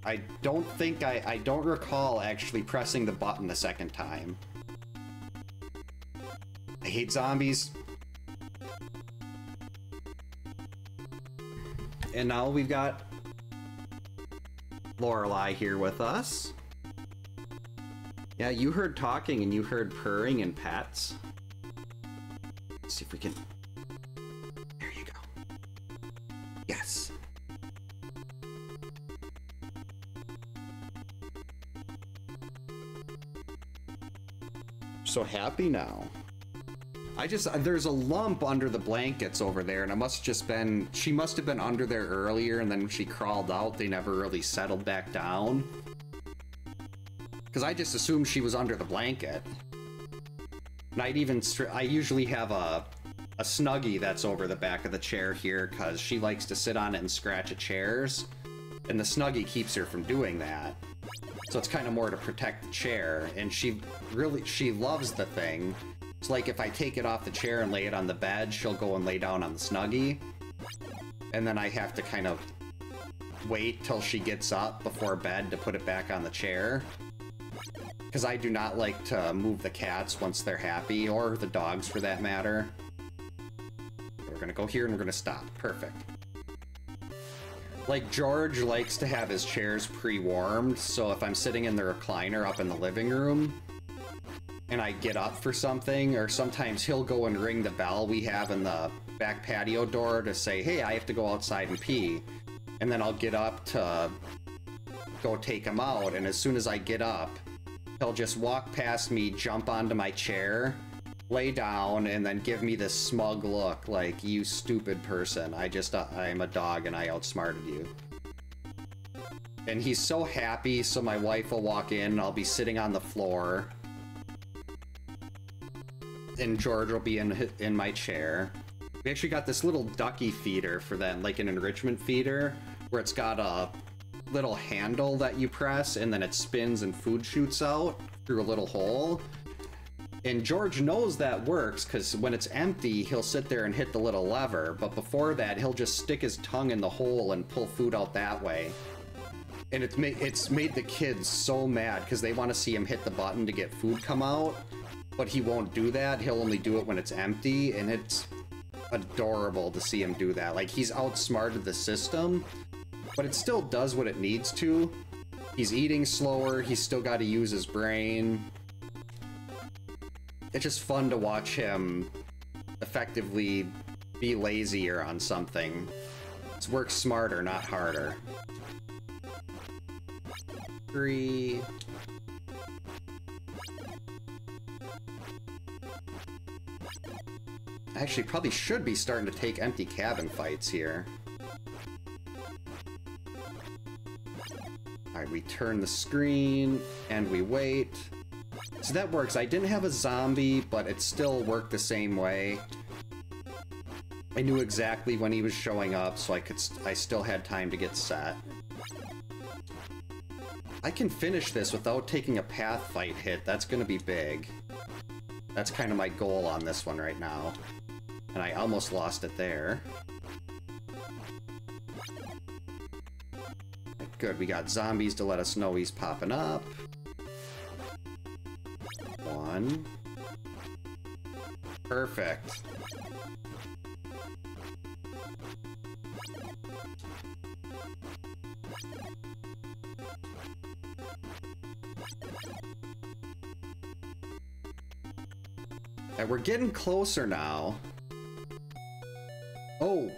I don't recall actually pressing the button a second time. I hate zombies. And now we've got Lorelai here with us. Yeah, you heard talking and you heard purring and pets. Let's see if we can... There you go. Yes. So happy now. There's a lump under the blankets over there, and it must just been, she must have been under there earlier, and then when she crawled out, they never really settled back down. Because I just assumed she was under the blanket. And I usually have a Snuggie that's over the back of the chair here, because she likes to sit on it and scratch at chairs, and the Snuggie keeps her from doing that. So it's kind of more to protect the chair, and she loves the thing. It's like if I take it off the chair and lay it on the bed, she'll go and lay down on the Snuggie. And then I have to kind of wait till she gets up before bed to put it back on the chair. Because I do not like to move the cats once they're happy, or the dogs for that matter. We're gonna go here and we're gonna stop. Perfect. Like, George likes to have his chairs pre-warmed, so if I'm sitting in the recliner up in the living room, and I get up for something, or sometimes he'll go and ring the bell we have in the back patio door to say, hey, I have to go outside and pee. And then I'll get up to go take him out, and as soon as I get up, he'll just walk past me, jump onto my chair, lay down, and then give me this smug look like, you stupid person, I'm a dog and I outsmarted you. And he's so happy, so my wife will walk in, and I'll be sitting on the floor, and George will be in my chair. We actually got this little ducky feeder for that, like an enrichment feeder, where it's got a little handle that you press, and then it spins and food shoots out through a little hole. And George knows that works, because when it's empty, he'll sit there and hit the little lever, but before that, he'll just stick his tongue in the hole and pull food out that way. And it's made the kids so mad, because they want to see him hit the button to get food come out, but he won't do that. He'll only do it when it's empty, and it's adorable to see him do that. Like, he's outsmarted the system, but it still does what it needs to. He's eating slower, he's still got to use his brain. It's just fun to watch him effectively be lazier on something. It's work smarter, not harder. 3... Actually, probably should be starting to take empty cabin fights here. Alright, we turn the screen, and we wait. So that works. I didn't have a zombie, but it still worked the same way. I knew exactly when he was showing up, so I still had time to get set. I can finish this without taking a path fight hit. That's gonna be big. That's kind of my goal on this one right now. And I almost lost it there. Good, we got zombies to let us know he's popping up. 1. Perfect. And we're getting closer now. Oh.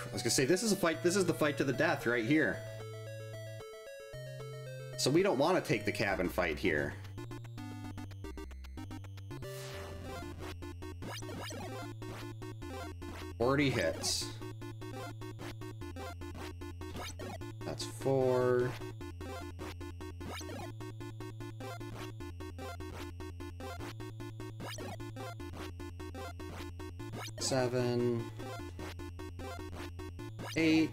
I was gonna say, this is a fight, this is the fight to the death right here. So we don't want to take the cabin fight here. Forty hits. That's 4. Seven. 8.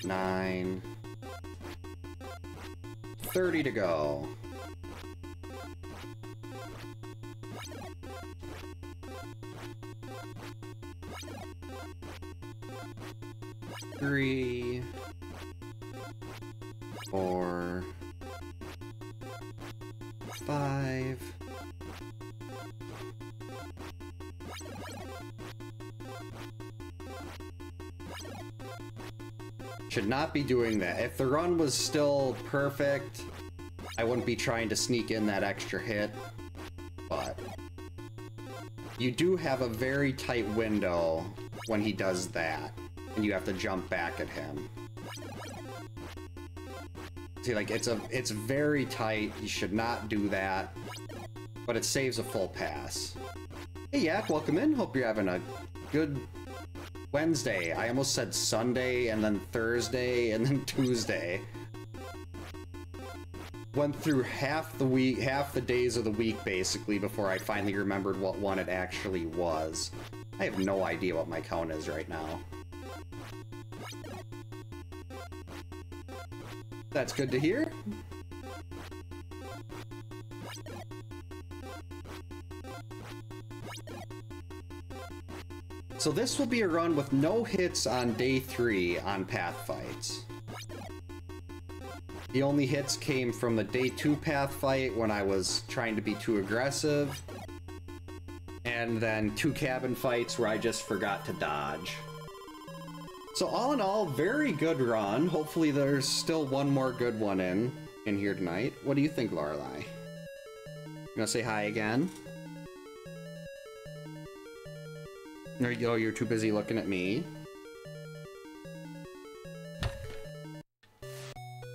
9. 30 to go. Three, 4, 5. Should not be doing that. If the run was still perfect, I wouldn't be trying to sneak in that extra hit, but you do have a very tight window when he does that, and you have to jump back at him. See, like, it's very tight. You should not do that, but it saves a full pass. Hey, Yak, welcome in. Hope you're having a good Wednesday. I almost said Sunday, and then Thursday, and then Tuesday. Went through half the week, half the days of the week, basically, before I finally remembered what one it actually was. I have no idea what my count is right now. That's good to hear. So this will be a run with no hits on day 3 on path fights. The only hits came from the day 2 path fight when I was trying to be too aggressive. And then 2 cabin fights where I just forgot to dodge. So all in all, very good run. Hopefully there's still one more good one in here tonight. What do you think, Lorelai? You gonna say hi again? There you go, you're too busy looking at me.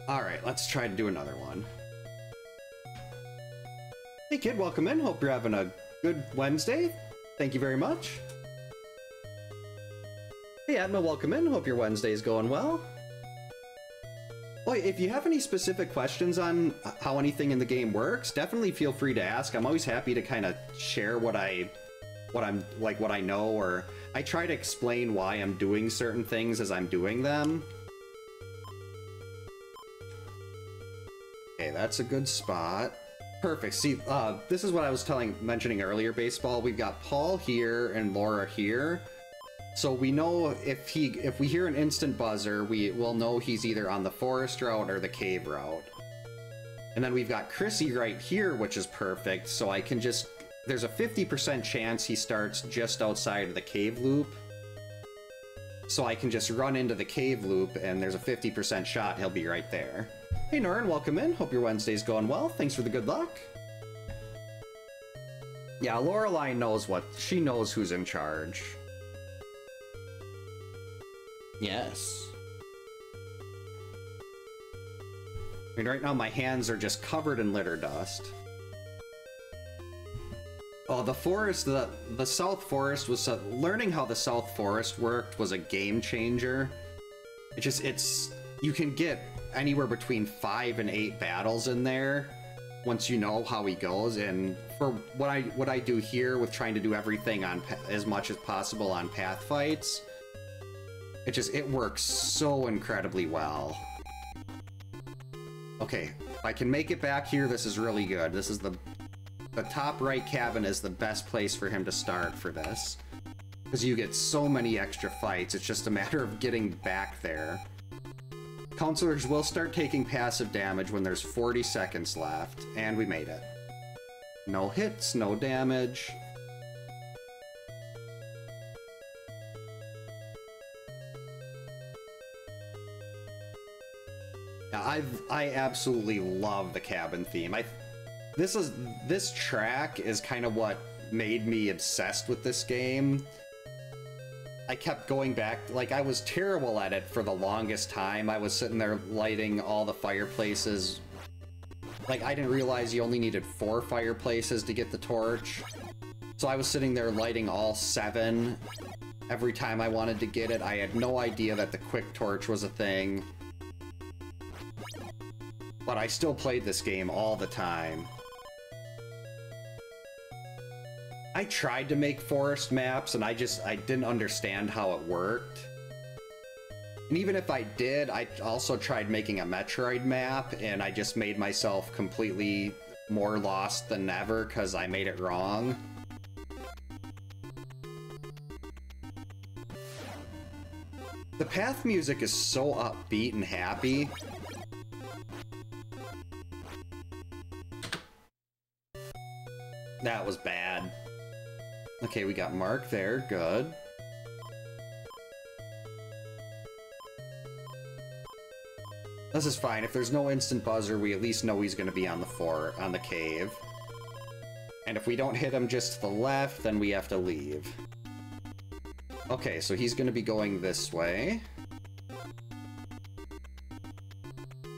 Alright, let's try to do another one. Hey kid, welcome in. Hope you're having a good Wednesday. Thank you very much. Hey Adma, welcome in. Hope your Wednesday is going well. Boy, if you have any specific questions on how anything in the game works, definitely feel free to ask. I'm always happy to kind of share what I know, or I try to explain why I'm doing certain things as I'm doing them. Okay, that's a good spot. Perfect. See, this is what I was mentioning earlier, Baseball. We've got Paul here and Laura here. So we know if we hear an instant buzzer, we will know he's either on the forest route or the cave route. And then we've got Chrissy right here, which is perfect. So I can just, there's a 50% chance he starts just outside of the cave loop. So I can just run into the cave loop, and there's a 50% shot he'll be right there. Hey Norrin, welcome in. Hope your Wednesday's going well. Thanks for the good luck. Yeah, Lorelai knows she knows who's in charge. Yes. I mean, right now my hands are just covered in litter dust. Oh, the forest, the South Forest was... learning how the South Forest worked was a game changer. you can get anywhere between 5 and 8 battles in there once you know how he goes. And for what I do here with trying to do everything on as much as possible on path fights, it works so incredibly well. Okay, if I can make it back here, this is really good. This is the top right cabin is the best place for him to start for this, because you get so many extra fights. It's just a matter of getting back there. Counselors will start taking passive damage when there's 40 seconds left, and we made it. No hits, no damage. Yeah, I absolutely love the cabin theme. This track is kind of what made me obsessed with this game. I kept going back, like, I was terrible at it for the longest time. I was sitting there lighting all the fireplaces. Like, I didn't realize you only needed 4 fireplaces to get the torch. So I was sitting there lighting all 7 every time I wanted to get it. I had no idea that the quick torch was a thing. But I still played this game all the time. I tried to make forest maps, and I didn't understand how it worked. And even if I did, I also tried making a Metroid map, and I just made myself completely more lost than ever because I made it wrong. The path music is so upbeat and happy. That was bad. Okay, we got Mark there, good. This is fine. If there's no instant buzzer, we at least know he's going to be on the cave. And if we don't hit him just to the left, then we have to leave. Okay, so he's going to be going this way.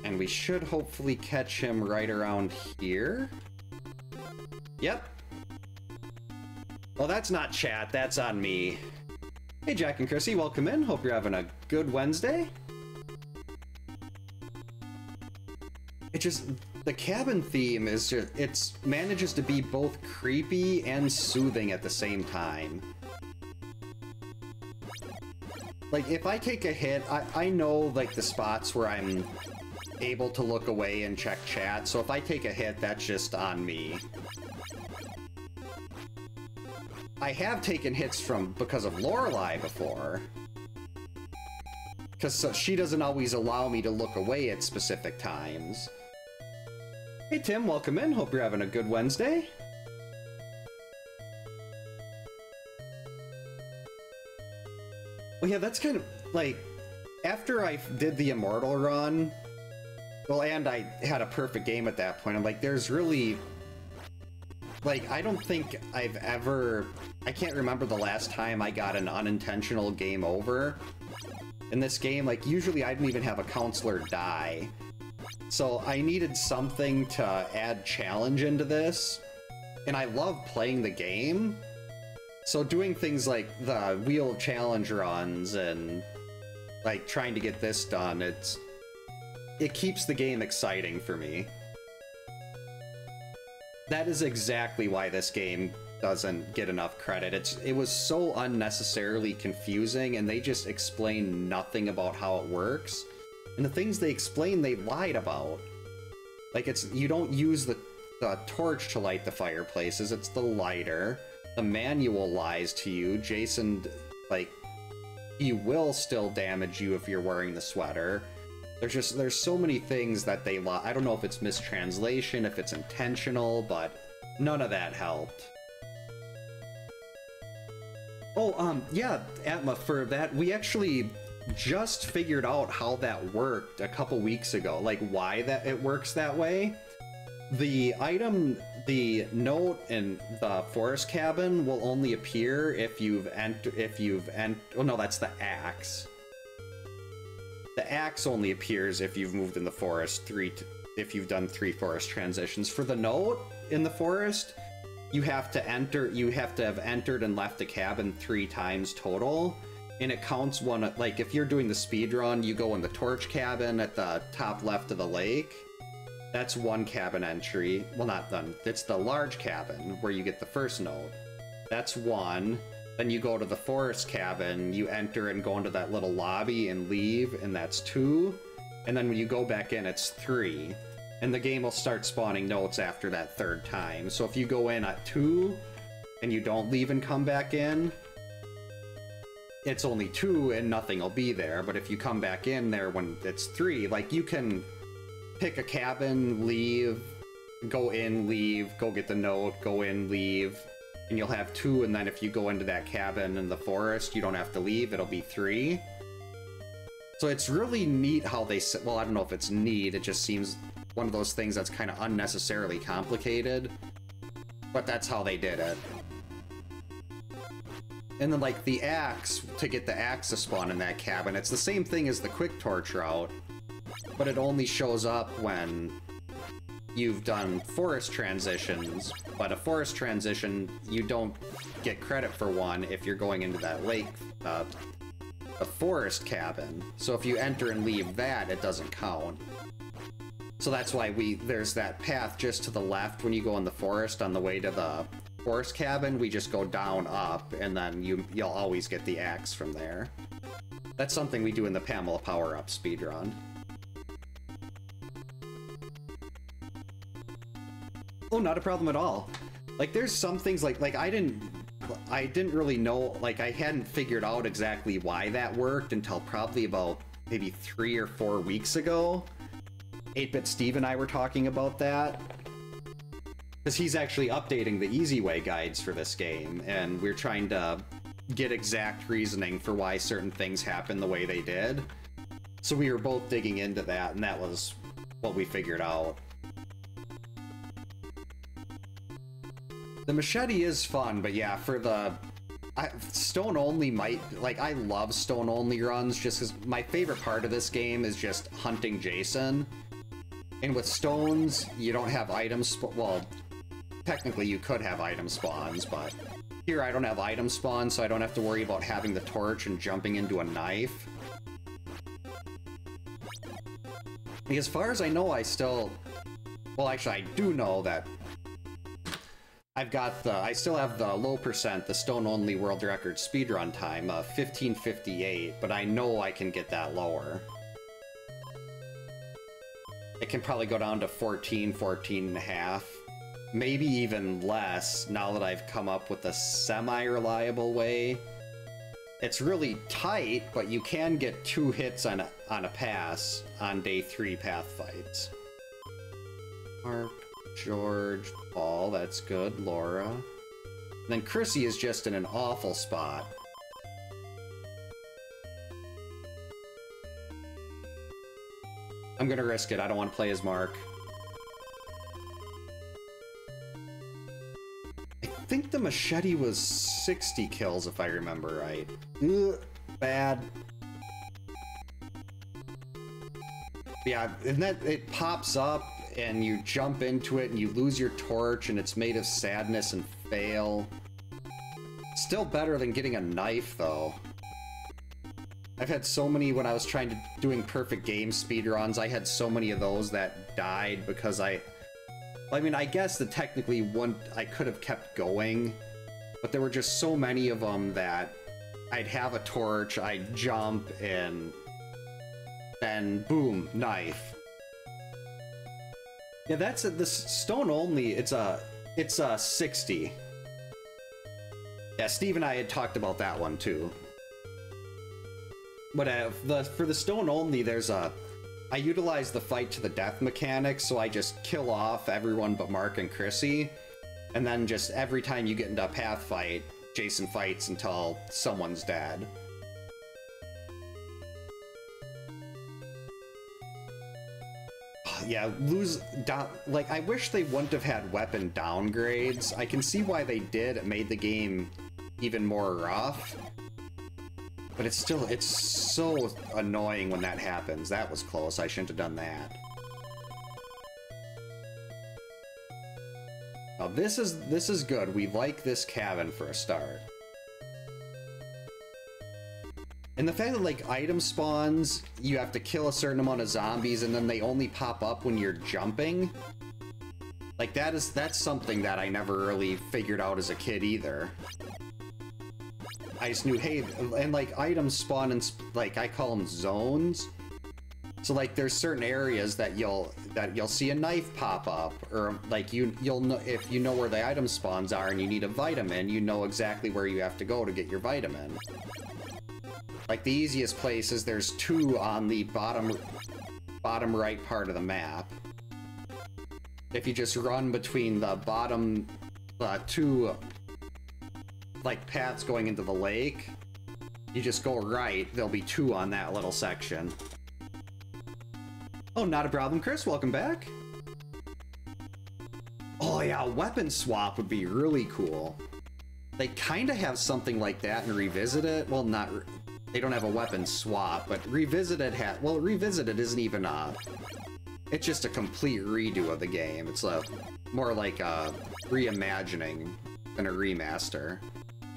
And we should hopefully catch him right around here. Yep. Well, that's not chat, that's on me. Hey, Jack and Chrissy, welcome in. Hope you're having a good Wednesday. The cabin theme is just, it manages to be both creepy and soothing at the same time. Like, if I take a hit, I know, like, the spots where I'm able to look away and check chat, so if I take a hit, that's just on me. I have taken hits because of Lorelei before. Because she doesn't always allow me to look away at specific times. Hey Tim, welcome in. Hope you're having a good Wednesday. Well, yeah, that's kind of, like, after I did the Immortal run, well, and I had a perfect game at that point, I'm like, there's really... Like, I don't think I've ever... I can't remember the last time I got an unintentional game over. In this game, like, usually I didn't even have a counselor die. So I needed something to add challenge into this. And I love playing the game. So doing things like the Wheel of Challenge runs and, like, trying to get this done, it keeps the game exciting for me. That is exactly why this game doesn't get enough credit. It was so unnecessarily confusing, and they just explain nothing about how it works. And the things they explain, they lied about. Like, you don't use the torch to light the fireplaces, it's the lighter. The manual lies to you. Jason, like, he will still damage you if you're wearing the sweater. There's so many things that they lie. I don't know if it's mistranslation, if it's intentional, but none of that helped. Oh, yeah, Atma, for that, we actually just figured out how that worked a couple weeks ago, like why it works that way. The note in the forest cabin will only appear if oh no, that's the axe. The axe only appears if you've moved in the forest if you've done 3 forest transitions. For the note in the forest, you have to have entered and left the cabin 3 times total. And it counts one, like if you're doing the speed run, you go in the torch cabin at the top left of the lake. That's one cabin entry. Well, not then. It's the large cabin where you get the first note. That's one. Then you go to the forest cabin, you enter and go into that little lobby and leave, and that's 2. And then when you go back in, it's 3. And the game will start spawning notes after that 3rd time. So if you go in at 2 and you don't leave and come back in, it's only 2 and nothing will be there. But if you come back in there when it's 3, like you can pick a cabin, leave, go in, leave, go get the note, go in, leave, and you'll have 2. And then if you go into that cabin in the forest, you don't have to leave, it'll be 3. So it's really neat how they, well, I don't know if it's neat, it just seems one of those things that's kind of unnecessarily complicated, but that's how they did it. And then like the axe, to get the axe to spawn in that cabin, it's the same thing as the quick torch route, but it only shows up when you've done forest transitions. But a forest transition, you don't get credit for one if you're going into that lake, a forest cabin. So if you enter and leave that, it doesn't count. So that's why there's that path just to the left when you go in the forest on the way to the forest cabin. We just go down up, and then you'll always get the axe from there. That's something we do in the Pamela power-up speedrun. Oh, not a problem at all. Like, there's some things like I didn't really know, like, I hadn't figured out exactly why that worked until probably about maybe 3 or 4 weeks ago. 8-Bit Steve and I were talking about that, because he's actually updating the easy way guides for this game, and we're trying to get exact reasoning for why certain things happen the way they did. So we were both digging into that, and that was what we figured out. The machete is fun, but yeah, for the stone only I love stone only runs just because my favorite part of this game is just hunting Jason. And with stones, you don't have items, well, technically you could have item spawns, but here I don't have item spawns, so I don't have to worry about having the torch and jumping into a knife. As far as I know, I still, well, actually I do know that I still have the low percent, the stone only world record speedrun time, 15:58, but I know I can get that lower. It can probably go down to 14 and a half, maybe even less now that I've come up with a semi-reliable way. It's really tight, but you can get 2 hits on a pass on day 3 path fights. Mark, George, Paul, that's good, Laura. And then Chrissy is just in an awful spot. I'm gonna risk it, I don't want to play as Mark. I think the machete was 60 kills if I remember right. Ugh, bad. Yeah, and that it pops up and you jump into it and you lose your torch and it's made of sadness and fail. Still better than getting a knife though. I've had so many when I was doing perfect game speedruns, I had so many of those that died because I mean, I guess that technically I could have kept going, but there were just so many of them that I'd have a torch, I'd jump, and then boom, knife. Yeah, that's it. This stone only, it's a 60. Yeah, Steve and I had talked about that one too. But for the stone only, I utilize the fight to the death mechanic, so I just kill off everyone but Mark and Chrissy, and then just every time you get into a path fight, Jason fights until someone's dead. Yeah, I wish they wouldn't have had weapon downgrades. I can see why they did. It made the game even more rough. But it's so annoying when that happens. That was close. I shouldn't have done that. Now this is good. We like this cabin for a start. And the fact that, like, item spawns, you have to kill a certain amount of zombies and then they only pop up when you're jumping. Like, that's something that I never really figured out as a kid either. I just knew, hey, and like items spawn in, like, I call them zones. So like there's certain areas that you'll see a knife pop up, or like you'll know if you know where the item spawns are and you need a vitamin, you know exactly where you have to go to get your vitamin. Like the easiest place is there's 2 on the bottom right part of the map. If you just run between the bottom 2 like paths going into the lake, you just go right, there'll be 2 on that little section. Oh, not a problem, Chris. Welcome back. Oh yeah, weapon swap would be really cool. They kind of have something like that in Revisited. Well, they don't have a weapon swap, but Revisited well, Revisited isn't even it's just a complete redo of the game. It's more like a reimagining than a remaster.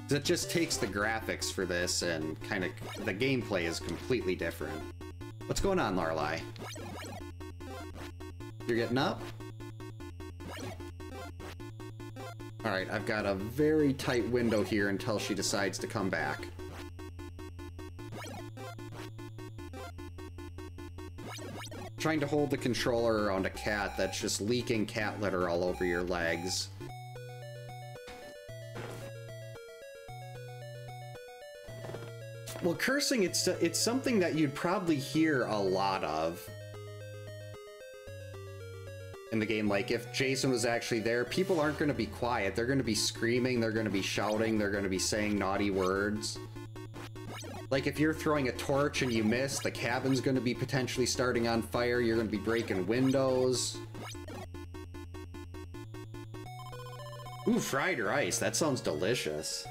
It just takes the graphics for this and kind of the gameplay is completely different. What's going on, Lorelei? You're getting up? Alright, I've got a very tight window here until she decides to come back. Trying to hold the controller around a cat that's just leaking cat litter all over your legs. Well, cursing, it's something that you'd probably hear a lot of in the game. Like, if Jason was actually there, people aren't going to be quiet. They're going to be screaming, they're going to be shouting, they're going to be saying naughty words. Like, if you're throwing a torch and you miss, the cabin's going to be potentially starting on fire, you're going to be breaking windows. Ooh, fried rice. That sounds delicious.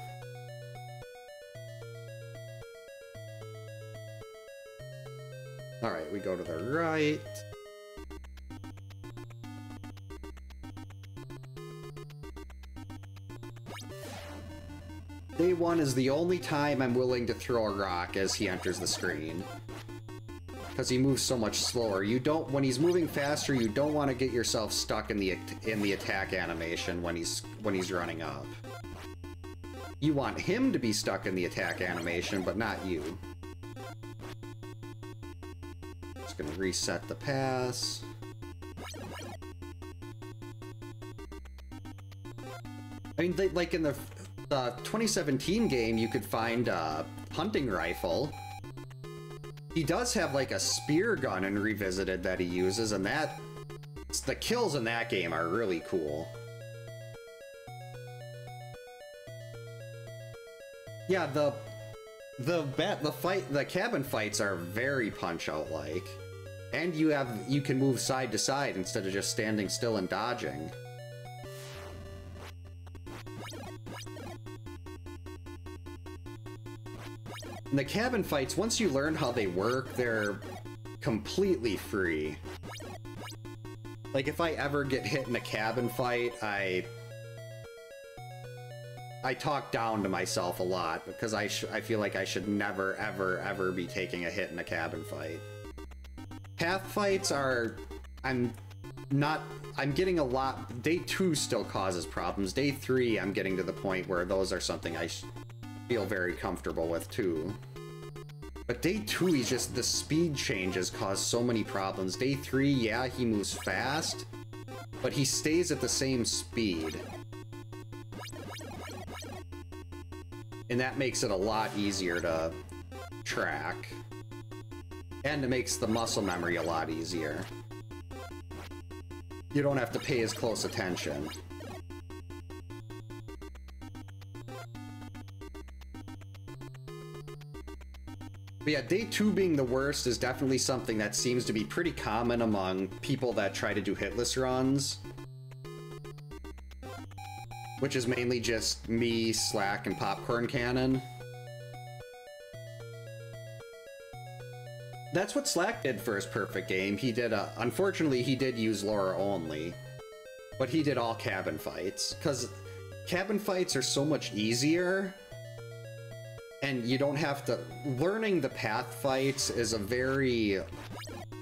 Alright, we go to the right. Day 1 is the only time I'm willing to throw a rock as he enters the screen. Because he moves so much slower. When he's moving faster, you don't want to get yourself stuck in the attack animation when he's running up. You want him to be stuck in the attack animation, but not you. Just gonna reset the pass. I mean, like in the 2017 game, you could find a hunting rifle. He does have like a spear gun in Revisited that he uses, and the kills in that game are really cool. Yeah, the cabin fights are very Punch-Out like. And you can move side to side instead of just standing still and dodging. And the cabin fights, once you learn how they work, they're completely free. Like, if I ever get hit in a cabin fight, I talk down to myself a lot, because I feel like I should never, ever, ever be taking a hit in a cabin fight. Path fights I'm getting a lot. Day 2 still causes problems. Day 3, I'm getting to the point where those are something I feel very comfortable with too. But day 2, the speed changes cause so many problems. Day 3, yeah, he moves fast, but he stays at the same speed. And that makes it a lot easier to track. And it makes the muscle memory a lot easier. You don't have to pay as close attention. But yeah, day 2 being the worst is definitely something that seems to be pretty common among people that try to do hitless runs. Which is mainly just me, Slack, and Popcorn Cannon. That's what Slack did for his perfect game. He did, unfortunately, he did use Laura only. But he did all cabin fights. Because cabin fights are so much easier. And you don't have to... Learning the path fights is a very...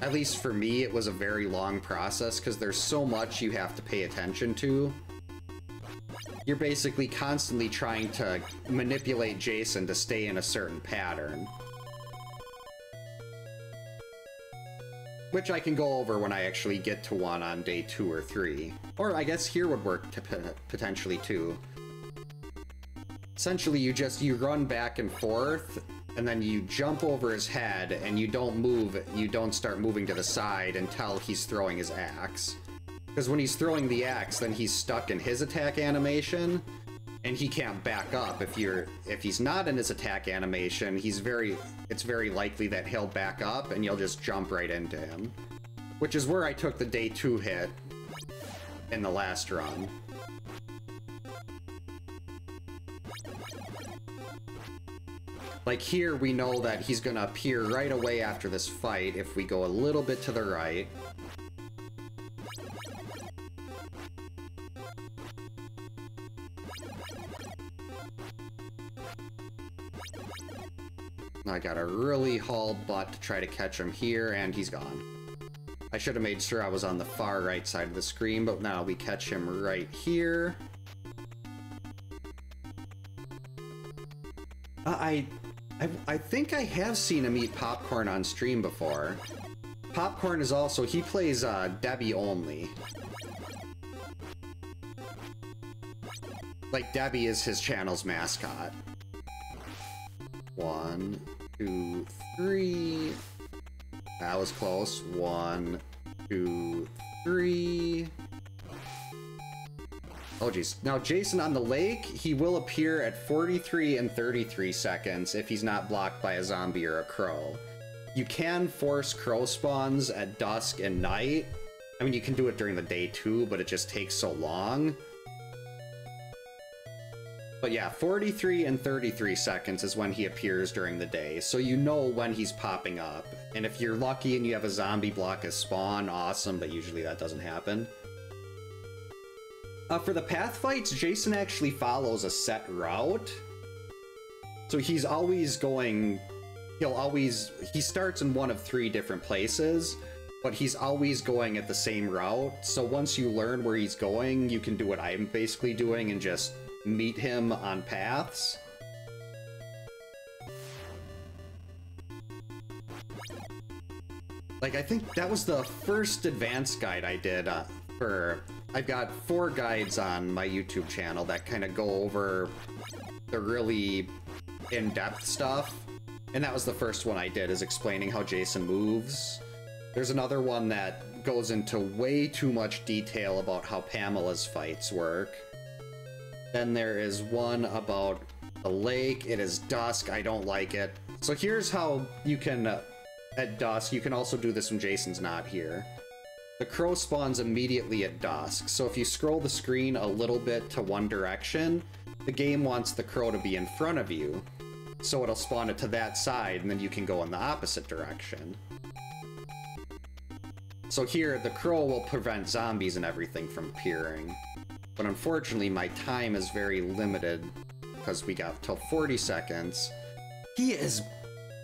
At least for me, it was a very long process, because there's so much you have to pay attention to. You're basically constantly trying to manipulate Jason to stay in a certain pattern. Which I can go over when I actually get to one on day 2 or 3. Or I guess here would work potentially too. Essentially, you run back and forth, and then you jump over his head, and you don't start moving to the side until he's throwing his axe. Because when he's throwing the axe, then he's stuck in his attack animation, and he can't back up. If he's not in his attack animation, it's very likely that he'll back up, and you'll just jump right into him. Which is where I took the day 2 hit in the last run. Like here, we know that he's gonna appear right away after this fight if we go a little bit to the right. I gotta really haul butt to try to catch him here, and he's gone. I should have made sure I was on the far right side of the screen, but now we catch him right here. I think I have seen him eat popcorn on stream before. Popcorn is also, he plays Debbie only. Like, Debbie is his channel's mascot. 1, 2, 3. That was close. 1, 2, 3. Oh geez. Now Jason on the lake, he will appear at 43 and 33 seconds if he's not blocked by a zombie or a crow. You can force crow spawns at dusk and night. I mean, you can do it during the day too, but it just takes so long. But yeah, 43 and 33 seconds is when he appears during the day, so you know when he's popping up. And if you're lucky and you have a zombie block his spawn, awesome, but usually that doesn't happen. For the path fights, Jason actually follows a set route. So he's always going... He starts in one of 3 different places, but he's always going at the same route. So once you learn where he's going, you can do what I'm basically doing and just meet him on paths. Like, I think that was the first advanced guide I did I've got 4 guides on my YouTube channel that kind of go over the really in-depth stuff. And that was the first one I did, is explaining how Jason moves. There's another one that goes into way too much detail about how Pamela's fights work. Then there is one about the lake. It is dusk. I don't like it. So here's how you can, at dusk, you can also do this when Jason's not here. The crow spawns immediately at dusk, so if you scroll the screen a little bit to one direction, the game wants the crow to be in front of you. So it'll spawn it to that side, and then you can go in the opposite direction. So here, the crow will prevent zombies and everything from appearing. But unfortunately, my time is very limited, because we got till 40 seconds. He is...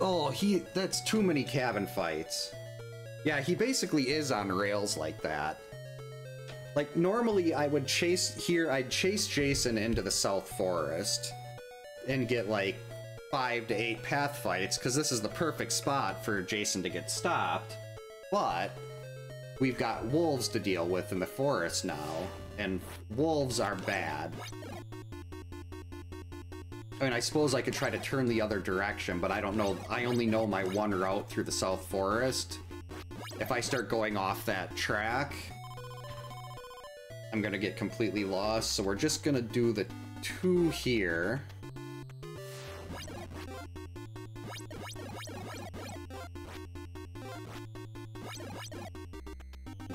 Oh, that's too many cabin fights. Yeah, he basically is on rails like that. Like, normally I'd chase Jason into the South Forest and get like 5 to 8 path fights, because this is the perfect spot for Jason to get stopped. But we've got wolves to deal with in the forest now, and wolves are bad. I mean, I suppose I could try to turn the other direction, but I don't know. I only know my one route through the South Forest. If I start going off that track, I'm gonna get completely lost, so we're just gonna do the 2 here.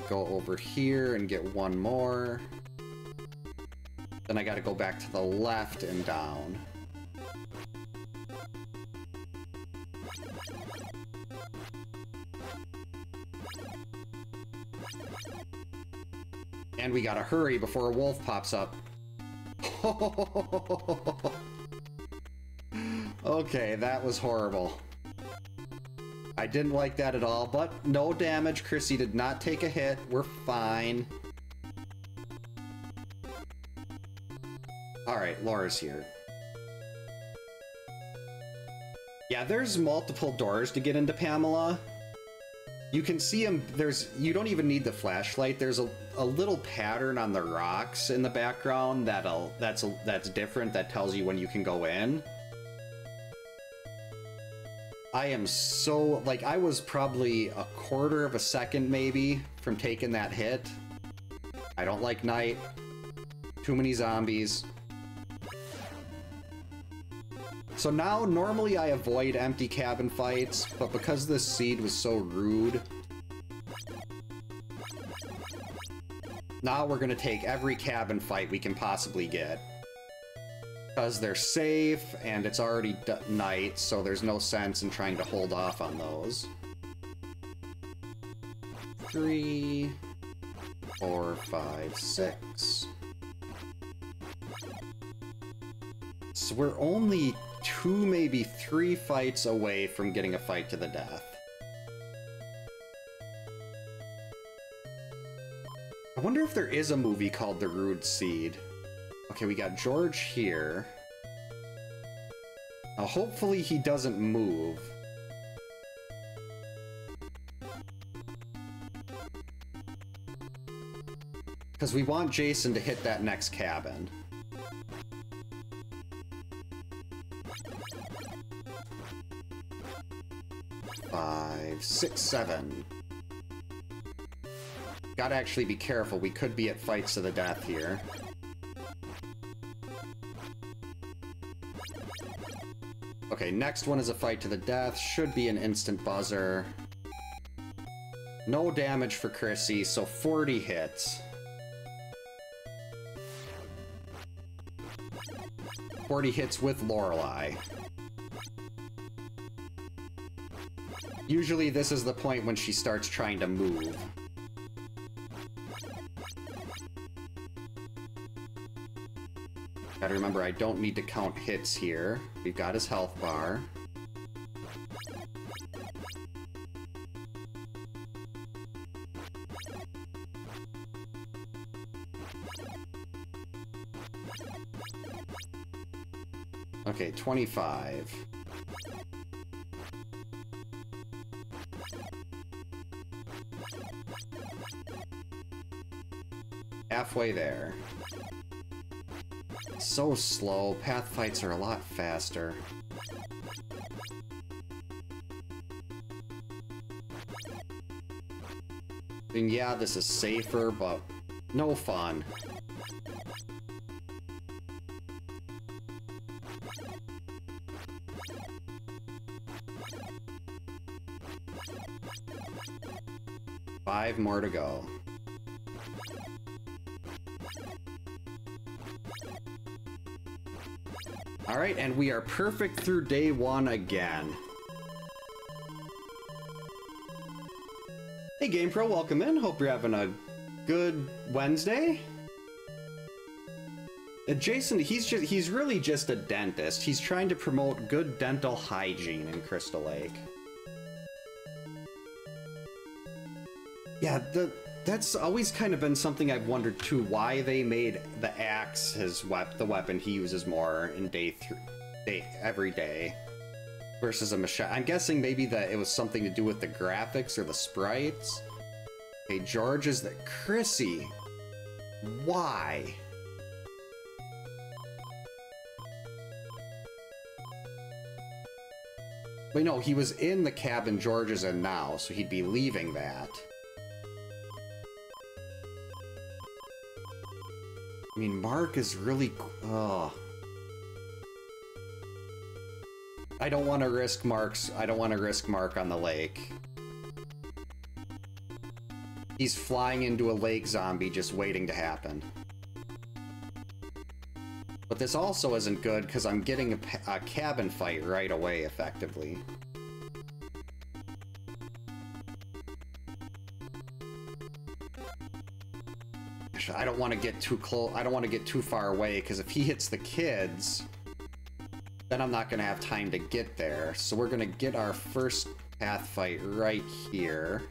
Go over here and get 1 more. Then I gotta go back to the left and down. And we gotta hurry before a wolf pops up. Oh Okay, that was horrible. I didn't like that at all, but no damage. Chrissy did not take a hit. We're fine. Alright, Laura's here. Yeah, there's multiple doors to get into Pamela. You can see them, you don't even need the flashlight. There's a little pattern on the rocks in the background that's different, that tells you when you can go in. I am so, like, I was probably a quarter of a second maybe from taking that hit. I don't like night. Too many zombies. So now, normally I avoid empty cabin fights, but because this seed was so rude, now we're gonna take every cabin fight we can possibly get. Because they're safe, and it's already night, so there's no sense in trying to hold off on those. 3, 4, 5, 6. So we're only 2, maybe 3 fights away from getting a fight to the death. I wonder if there is a movie called The Rude Seed. Okay, we got George here. Now, hopefully he doesn't move. Because we want Jason to hit that next cabin. Five, 6, 7. Gotta actually be careful. We could be at fights to the death here. Okay, next one is a fight to the death. Should be an instant buzzer. No damage for Chrissy, so 40 hits. 40 hits with Lorelei. Usually this is the point when she starts trying to move. Gotta remember, I don't need to count hits here. We've got his health bar. Okay, 25. Halfway there. So slow. Path fights are a lot faster. And yeah, this is safer, but no fun. Five more to go. Alright, and we are perfect through day 1 again. Hey GamePro, welcome in. Hope you're having a good Wednesday. Jason, he's really just a dentist. He's trying to promote good dental hygiene in Crystal Lake. Yeah, that's always kind of been something I've wondered too, why they made the axe the weapon he uses more in every day versus a machete. I'm guessing maybe that it was something to do with the graphics or the sprites. Okay, George is the Chrissy. Why? Wait, no, he was in the cabin George is in now, so he'd be leaving that. I mean, Mark is really... Oh. I don't want to risk Mark on the lake. He's flying into a lake zombie just waiting to happen. But this also isn't good because I'm getting a cabin fight right away, effectively. I don't want to get too close. I don't want to get too far away because if he hits the kids, then I'm not gonna have time to get there. So we're gonna get our first path fight right here.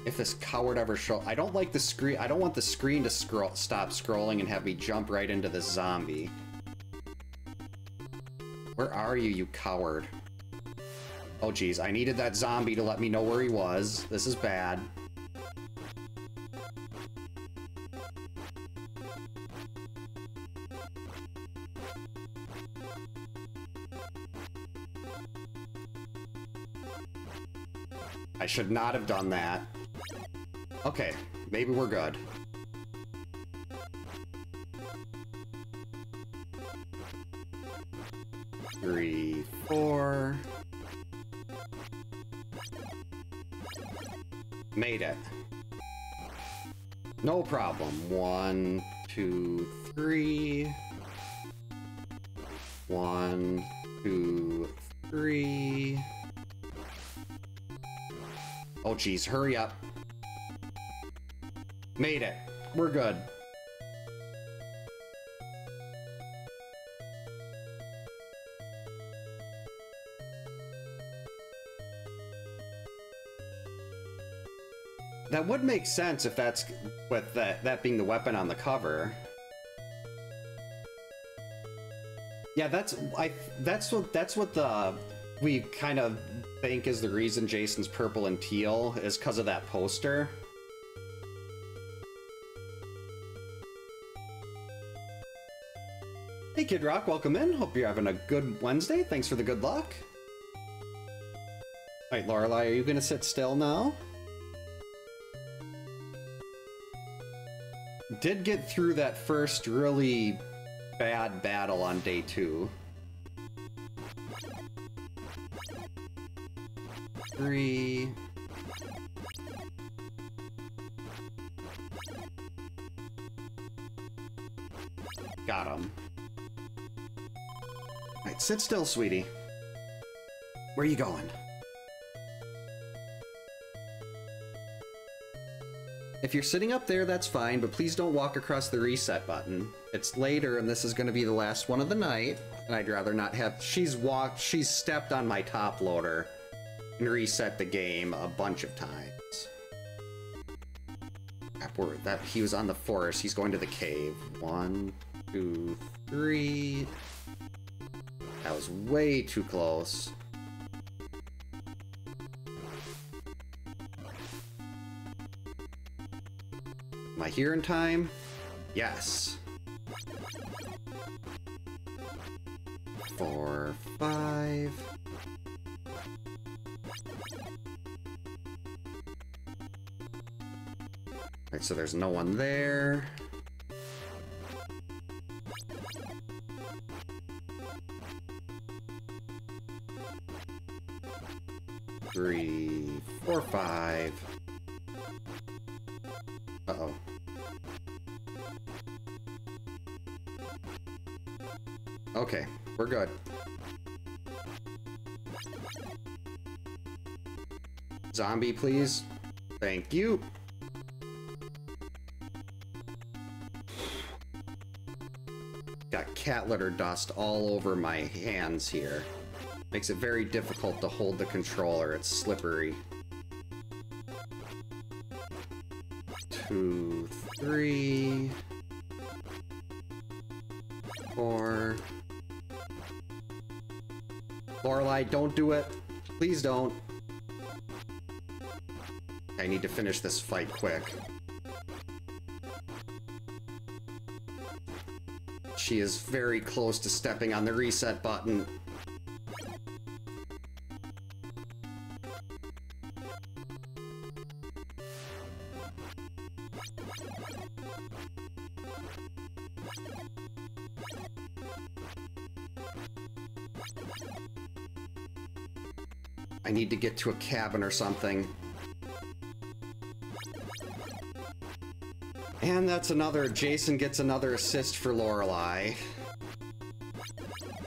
If this coward ever show, I don't like the screen. I don't want the screen to stop scrolling and have me jump right into this zombie. Where are you, you coward? Oh geez, I needed that zombie to let me know where he was. This is bad. I should not have done that. Okay, maybe we're good. Three, four. Made it. No problem. 1, 2, 3. 1, 2, 3. Oh geez, hurry up. Made it. We're good. That would make sense if that's with that being the weapon on the cover. Yeah, that's what the we kind of think is the reason Jason's purple and teal is because of that poster. Hey Kid Rock, welcome in. Hope you're having a good Wednesday. Thanks for the good luck. Alright, Lorelei, are you gonna sit still now? Did get through that first really bad battle on day 2. 3. Got him. Alright, sit still, sweetie. Where are you going? If you're sitting up there, that's fine, but please don't walk across the reset button. It's later, and this is going to be the last one of the night, and I'd rather not have... She's stepped on my top loader and reset the game a bunch of times. He was on the forest. He's going to the cave. 1, 2, 3. That was way too close. Am I here in time? Yes. 4, 5. Alright, so there's no one there. Three, 4, 5. Uh-oh. Okay, we're good. Zombie, please. Thank you. Got cat litter dust all over my hands here. Makes it very difficult to hold the controller. It's slippery. 2, 3. 4. Lorelei, don't do it. Please don't. I need to finish this fight quick. She is very close to stepping on the reset button. I need to get to a cabin or something. And that's another, Jason gets another assist for Lorelei.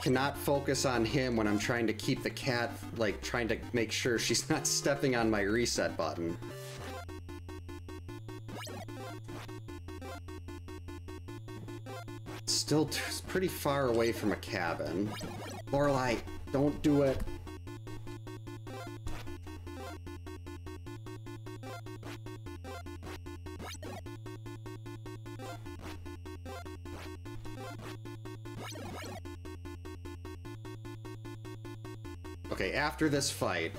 Cannot focus on him when I'm trying to keep the cat, like, trying to make sure she's not stepping on my reset button. still pretty far away from a cabin. Lorelei, don't do it. Okay, after this fight...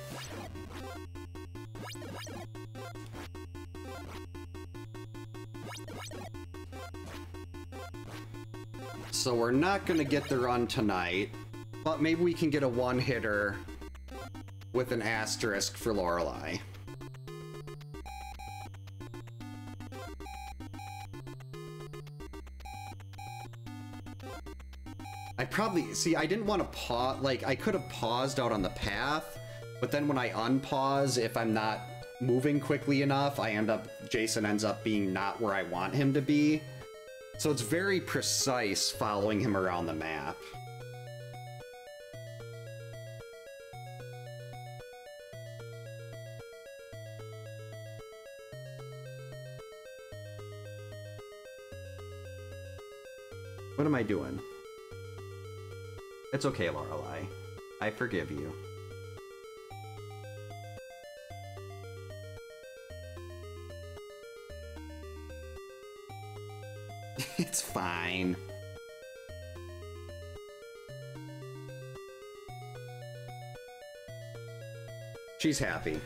So we're not gonna get the run tonight, but maybe we can get a one-hitter with an asterisk for Lorelei. See, I didn't want to pause, like, I could have paused out on the path, but then when I unpause, if I'm not moving quickly enough, Jason ends up being not where I want him to be. So it's very precise following him around the map. What am I doing? It's okay, Lorelei. I forgive you. It's fine. She's happy.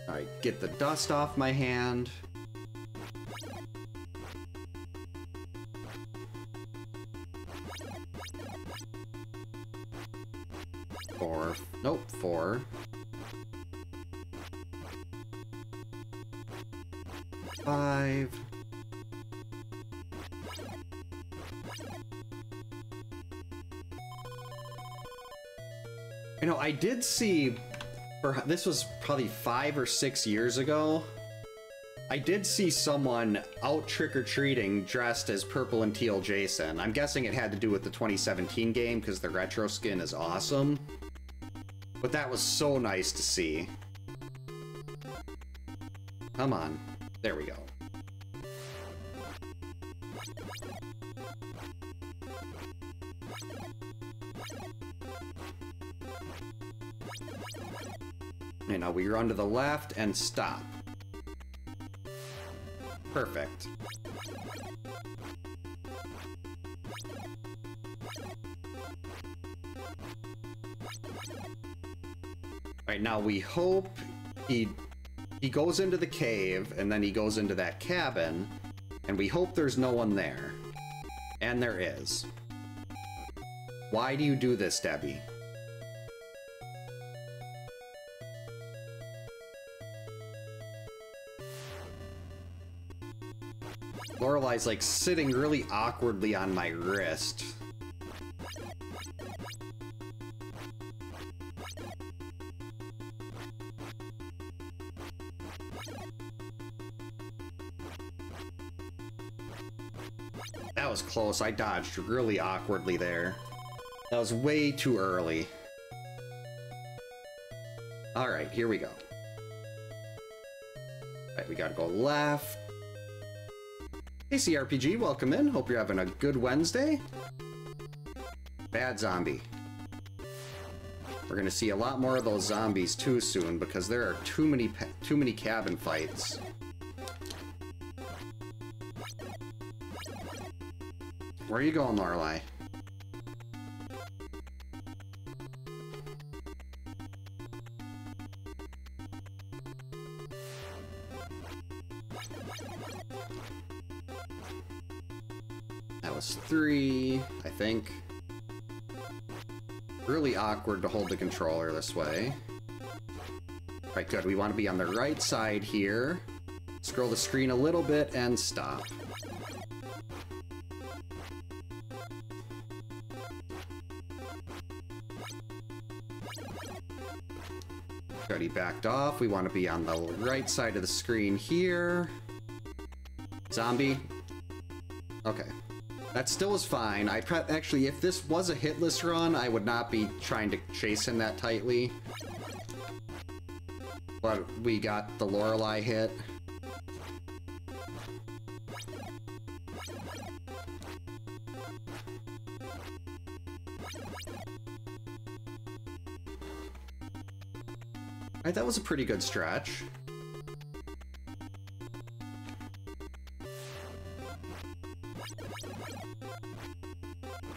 Alright, get the dust off my hand. Four. 5. You know, I did see, this was probably 5 or 6 years ago, I did see someone out trick-or-treating dressed as Purple and Teal Jason. I'm guessing it had to do with the 2017 game because the retro skin is awesome. But that was so nice to see. Come on. There we go. And now we run to the left and stop. Perfect. Alright, now we hope he goes into the cave, and then he goes into that cabin, and we hope there's no one there. And there is. Why do you do this, Debbie? Lorelei's like sitting really awkwardly on my wrist. That was close. I dodged really awkwardly there. That was way too early. Alright, here we go. Alright, we gotta go left. Hey CRPG, welcome in. Hope you're having a good Wednesday. Bad zombie. We're gonna see a lot more of those zombies too soon because there are too many cabin fights. Where are you going, Lorelei? That was 3, I think. Really awkward to hold the controller this way. Right, good. We want to be on the right side here. Scroll the screen a little bit and stop. Already backed off. We want to be on the right side of the screen here. Zombie. Okay. That still is fine. Actually, if this was a hitless run, I would not be trying to chase him that tightly. But we got the Lorelei hit. Alright, that was a pretty good stretch.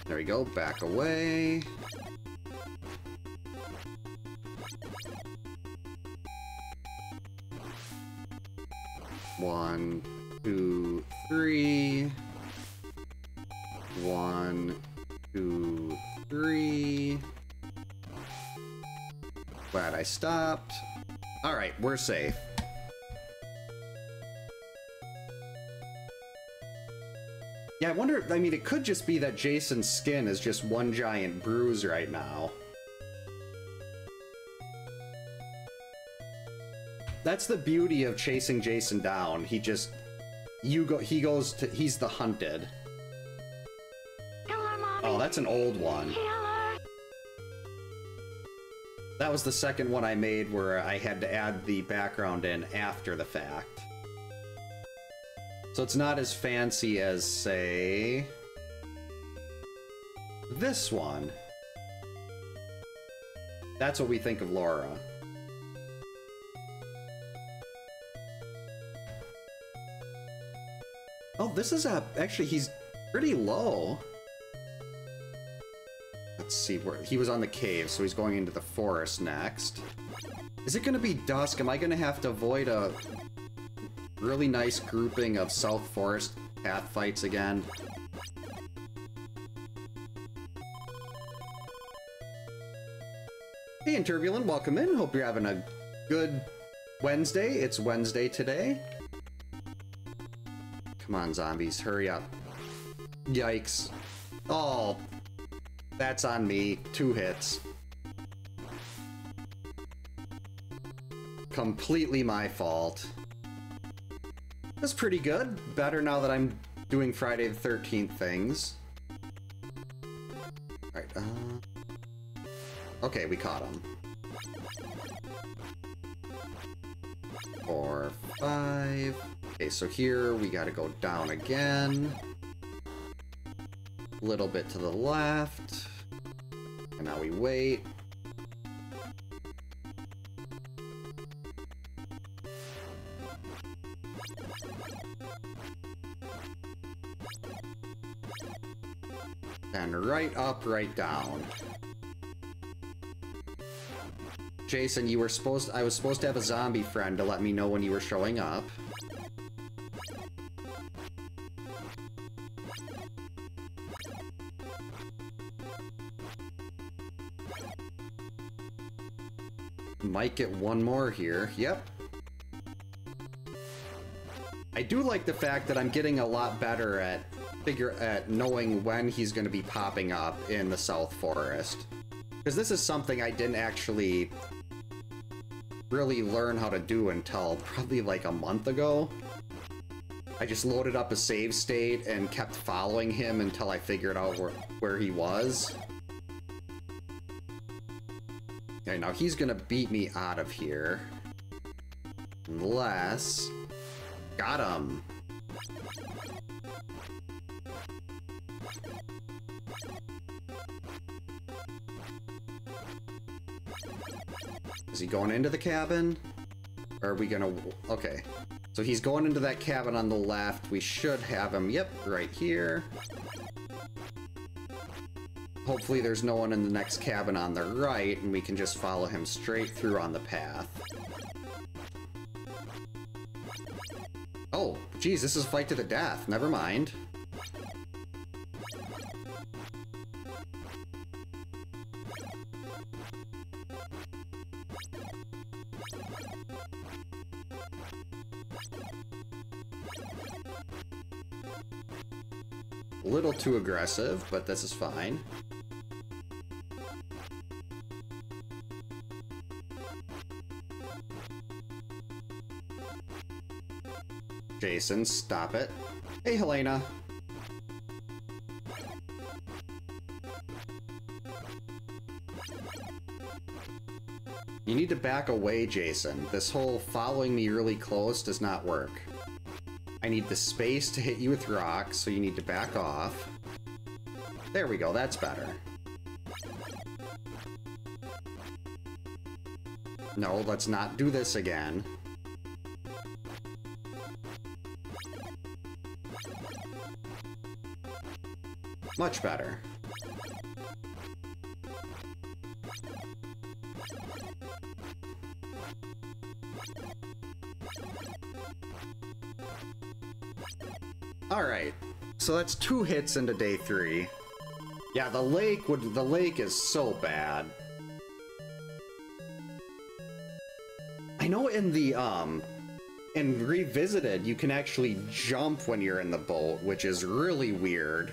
There we go, back away. One, two, three. 1, 2, 3. Glad I stopped. Alright, we're safe. Yeah, I wonder, I mean, it could just be that Jason's skin is just one giant bruise right now. That's the beauty of chasing Jason down. He just, he's the hunted. Killer Mommy. Oh, that's an old one. Killer. That was the second one I made where I had to add the background in after the fact. So it's not as fancy as, say, this one. That's what we think of Laura. Oh, this is actually, he's pretty low. Let's see, where he was on the cave, so he's going into the forest next. Is it gonna be dusk? Am I gonna have to avoid a really nice grouping of South Forest path fights again? Hey, Turbulent, welcome in. Hope you're having a good Wednesday. It's Wednesday today. Come on, zombies, hurry up. Yikes. Oh, that's on me. 2 hits. Completely my fault. That's pretty good. Better now that I'm doing Friday the 13th things. Alright, okay, we caught him. 4, 5... Okay, so here we gotta go down again. A little bit to the left. And now we wait. And right up, right down. Jason, I was supposed to have a zombie friend to let me know when you were showing up. Might get one more here. Yep. I do like the fact that I'm getting a lot better at knowing when he's going to be popping up in the South Forest. Because this is something I didn't actually really learn how to do until probably like a month ago. I just loaded up a save state and kept following him until I figured out where he was. Okay, now he's gonna beat me out of here. Unless... Got him! Is he going into the cabin? Or are we gonna... Okay. So he's going into that cabin on the left. We should have him, yep, right here. Hopefully there's no one in the next cabin on the right, and we can just follow him straight through on the path. Oh, geez, this is a fight to the death. Never mind. A little too aggressive, but this is fine. Jason, stop it. Hey, Helena. You need to back away, Jason. This whole following me really close does not work. I need the space to hit you with rocks, so you need to back off. There we go, that's better. No, let's not do this again. Much better. Alright, so that's 2 hits into day 3. Yeah, the lake is so bad. I know in the, in Revisited, you can actually jump when you're in the boat, which is really weird.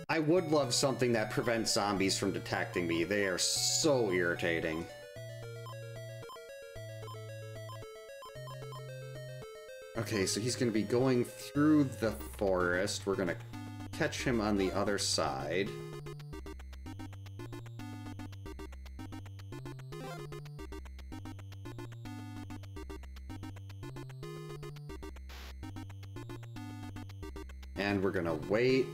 I would love something that prevents zombies from detecting me. They are so irritating. Okay, so he's going to be going through the forest. We're going to catch him on the other side. And we're going to wait,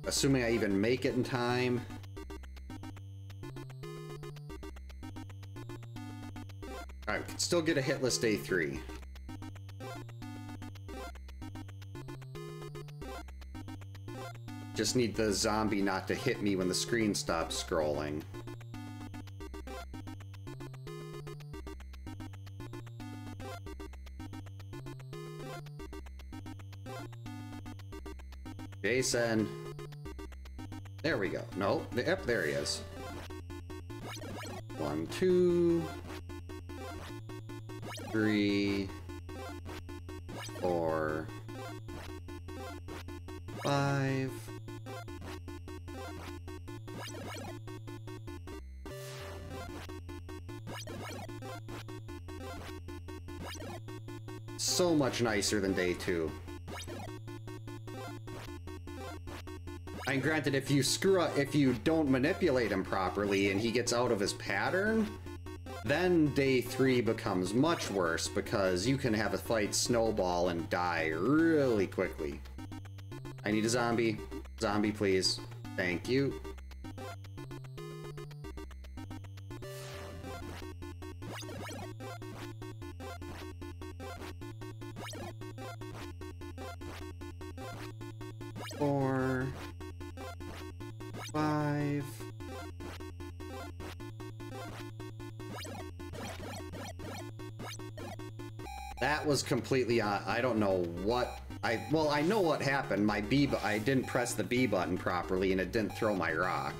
assuming I even make it in time. Alright, we can still get a hitless day 3. Just need the zombie not to hit me when the screen stops scrolling. Jason. There we go. No, yep, there he is. 1, 2, 3, 4, 5. So much nicer than day 2. And granted, if you screw up, if you don't manipulate him properly and he gets out of his pattern, then day 3 becomes much worse because you can have a fight snowball and die really quickly. I need a zombie. Zombie, please. Thank you. Four, 5. That was completely I don't know what well, I know what happened. My B I didn't press the B button properly and it didn't throw my rock.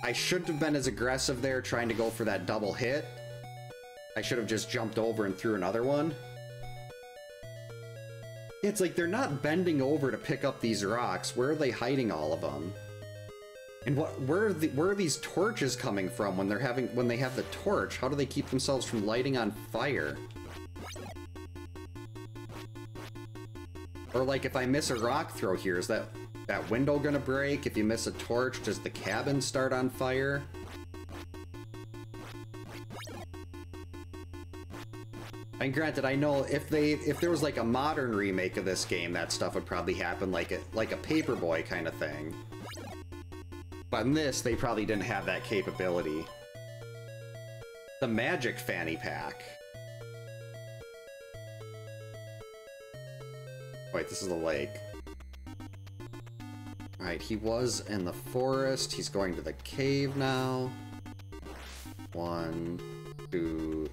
I shouldn't have been as aggressive there trying to go for that double hit. I should have just jumped over and threw another one. It's like they're not bending over to pick up these rocks. Where are they hiding all of them? And where are these torches coming from when they have the torch? How do they keep themselves from lighting on fire? Or like if I miss a rock throw here, is that window gonna break? If you miss a torch, does the cabin start on fire? And granted, I know if there was like a modern remake of this game, that stuff would probably happen like a Paperboy kind of thing. But in this, they probably didn't have that capability. The Magic Fanny Pack. Wait, this is the lake. Alright, he was in the forest. He's going to the cave now. 1, 2,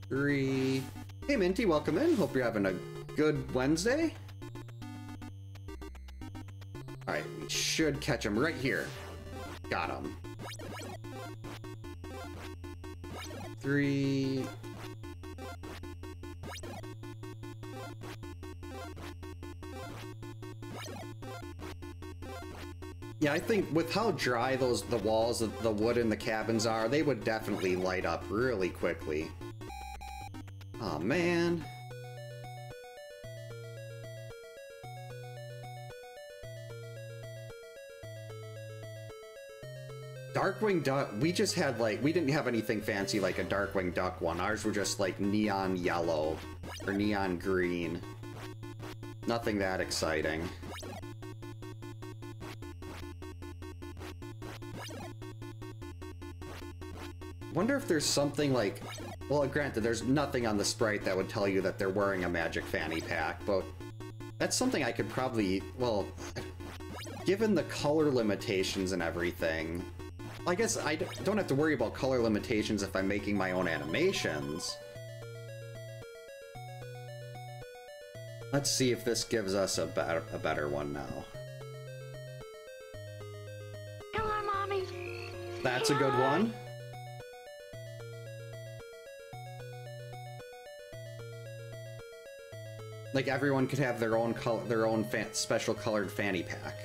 3. Hey Minty, welcome in. Hope you're having a good Wednesday. Alright, we should catch him right here. Got him. 3. Yeah, I think with how dry the walls of the wood in the cabins are, they would definitely light up really quickly. Oh man. Darkwing Duck, we just had like, we didn't have anything fancy like a Darkwing Duck one. Ours were just like neon yellow or neon green. Nothing that exciting. Wonder if there's something like... Well, granted, there's nothing on the sprite that would tell you that they're wearing a magic fanny pack, but that's something I could probably... Well, given the color limitations and everything, I guess I don't have to worry about color limitations if I'm making my own animations. Let's see if this gives us a better one now. Hello, Mommy. That's a good one. Like everyone could have their own special colored fanny pack.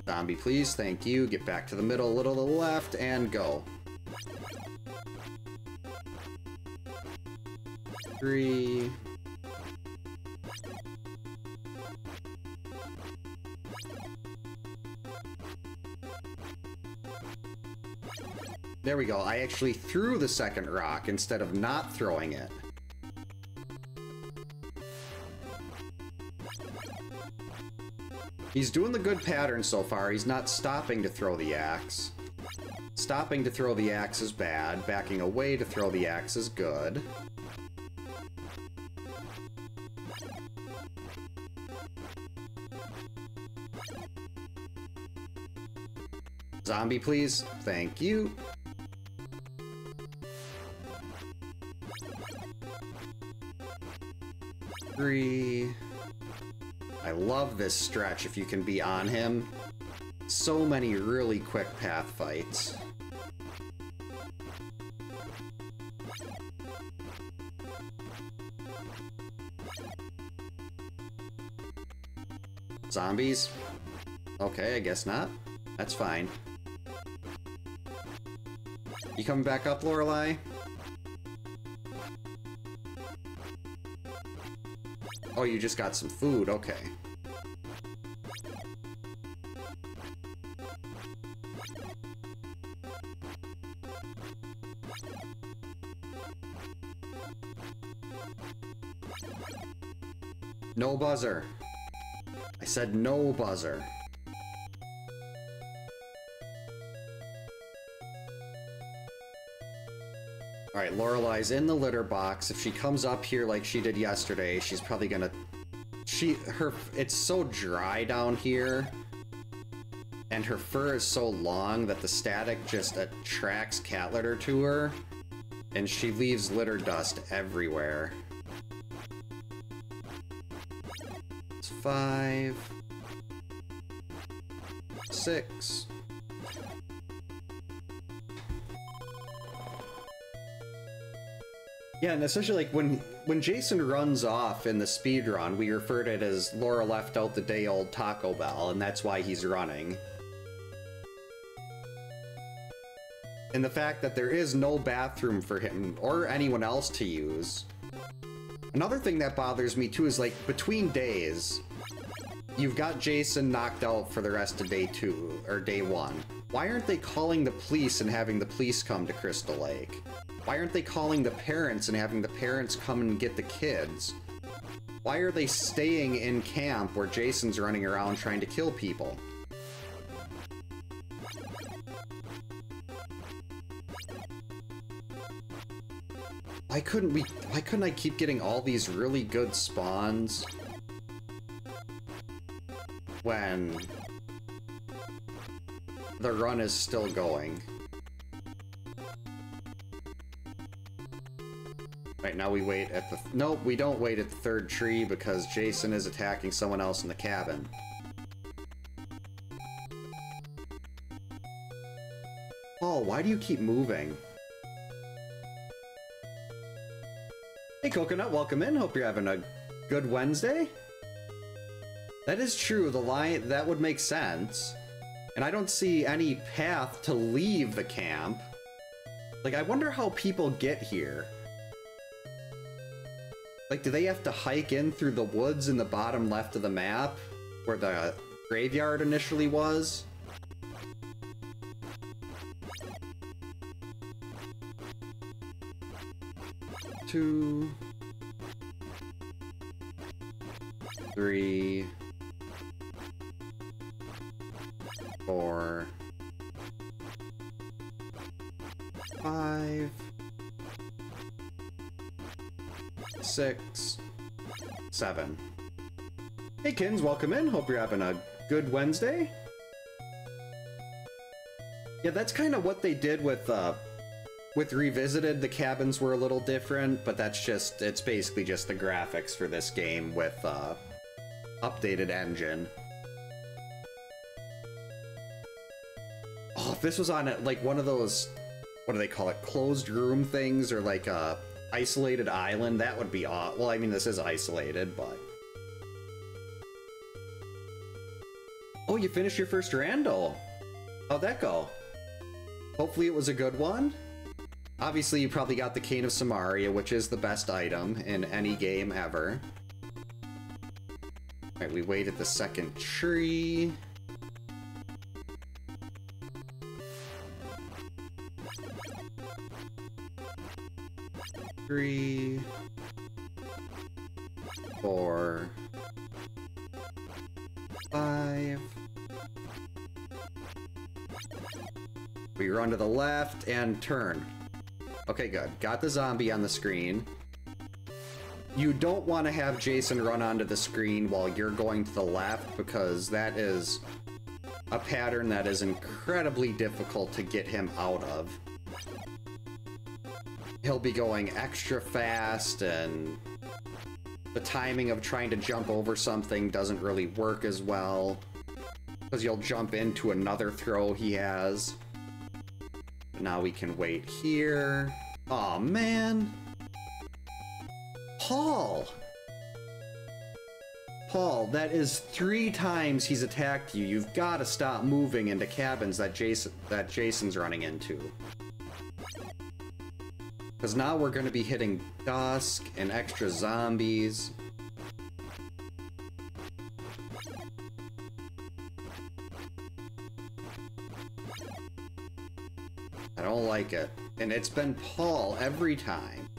Zombie, please. Thank you. Get back to the middle, a little to the left, and go. 3. There we go. I actually threw the second rock instead of not throwing it. He's doing the good pattern so far. He's not stopping to throw the axe. Stopping to throw the axe is bad. Backing away to throw the axe is good. Zombie, please. Thank you. Three. I love this stretch if you can be on him. So many really quick path fights. Zombies? Okay, I guess not. That's fine. You coming back up, Lorelei? Oh, you just got some food, okay. No buzzer. I said no buzzer. Alright, Lorelei's in the litter box. If she comes up here like she did yesterday, she's probably gonna... It's so dry down here, and her fur is so long that the static just attracts cat litter to her, and she leaves litter dust everywhere. It's 5... 6... Yeah, and especially like when Jason runs off in the speedrun, we refer to it as Laura left out the day-old Taco Bell, and that's why he's running. And the fact that there is no bathroom for him or anyone else to use. Another thing that bothers me too is like between days, you've got Jason knocked out for the rest of day 2 or day 1. Why aren't they calling the police and having the police come to Crystal Lake? Why aren't they calling the parents and having the parents come and get the kids? Why are they staying in camp where Jason's running around trying to kill people? Why couldn't I keep getting all these really good spawns when the run is still going? Right, now we wait at the... Nope, we don't wait at the third tree because Jason is attacking someone else in the cabin. Paul, why do you keep moving? Hey, Coconut, welcome in. Hope you're having a good Wednesday. That is true, the line... That would make sense. And I don't see any path to leave the camp. Like, I wonder how people get here. Like, do they have to hike in through the woods in the bottom left of the map, where the graveyard initially was? Two... 3... 4... 5, 6, 7. Hey Kins, welcome in. Hope you're having a good Wednesday. Yeah, that's kind of what they did with Revisited. The cabins were a little different, but that's just, it's basically just the graphics for this game with updated engine. Oh, if this was on like one of those, what do they call it, closed room things, or like a isolated island, that would be odd. Well, I mean, this is isolated, but... Oh, you finished your first rando. How'd that go? Hopefully it was a good one. Obviously, you probably got the Cane of Samaria, which is the best item in any game ever. Alright, we waited the second tree. Three, 4, 5. We run to the left and turn. Okay, good. Got the zombie on the screen. You don't want to have Jason run onto the screen while you're going to the left, because that is a pattern that is incredibly difficult to get him out of. He'll be going extra fast, and the timing of trying to jump over something doesn't really work as well, because you'll jump into another throw he has. But now we can wait here. Aw, man! Paul! Paul, that is 3 times he's attacked you. You've got to stop moving into cabins that Jason's running into. Because now we're going to be hitting dusk and extra zombies. I don't like it. And it's been Paul every time.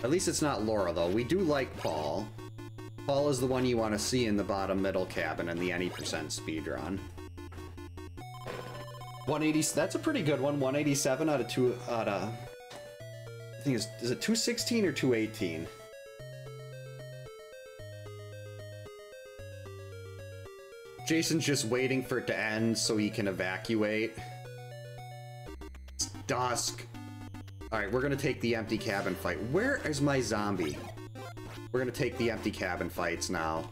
At least it's not Laura, though. We do like Paul. Paul is the one you want to see in the bottom middle cabin in the any percent speedrun. 180, that's a pretty good one. 187 out of 2 out of... I think is it 216 or 218? Jason's just waiting for it to end so he can evacuate. It's dusk. Alright, we're gonna take the empty cabin fight. Where is my zombie? We're gonna take the empty cabin fights now.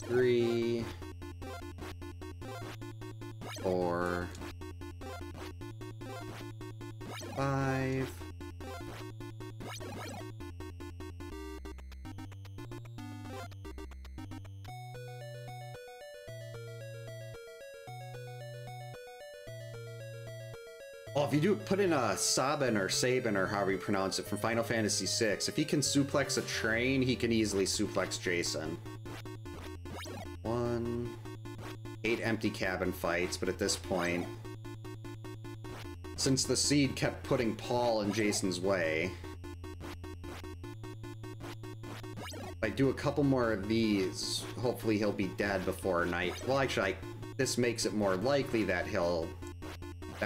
3, 4, 5. Oh, if you do put in a Sabin or Sabin or however you pronounce it from Final Fantasy VI, if he can suplex a train, he can easily suplex Jason. 1, 8 empty cabin fights, but at this point, since the seed kept putting Paul in Jason's way, if I do a couple more of these, hopefully he'll be dead before night. Well, actually, this makes it more likely that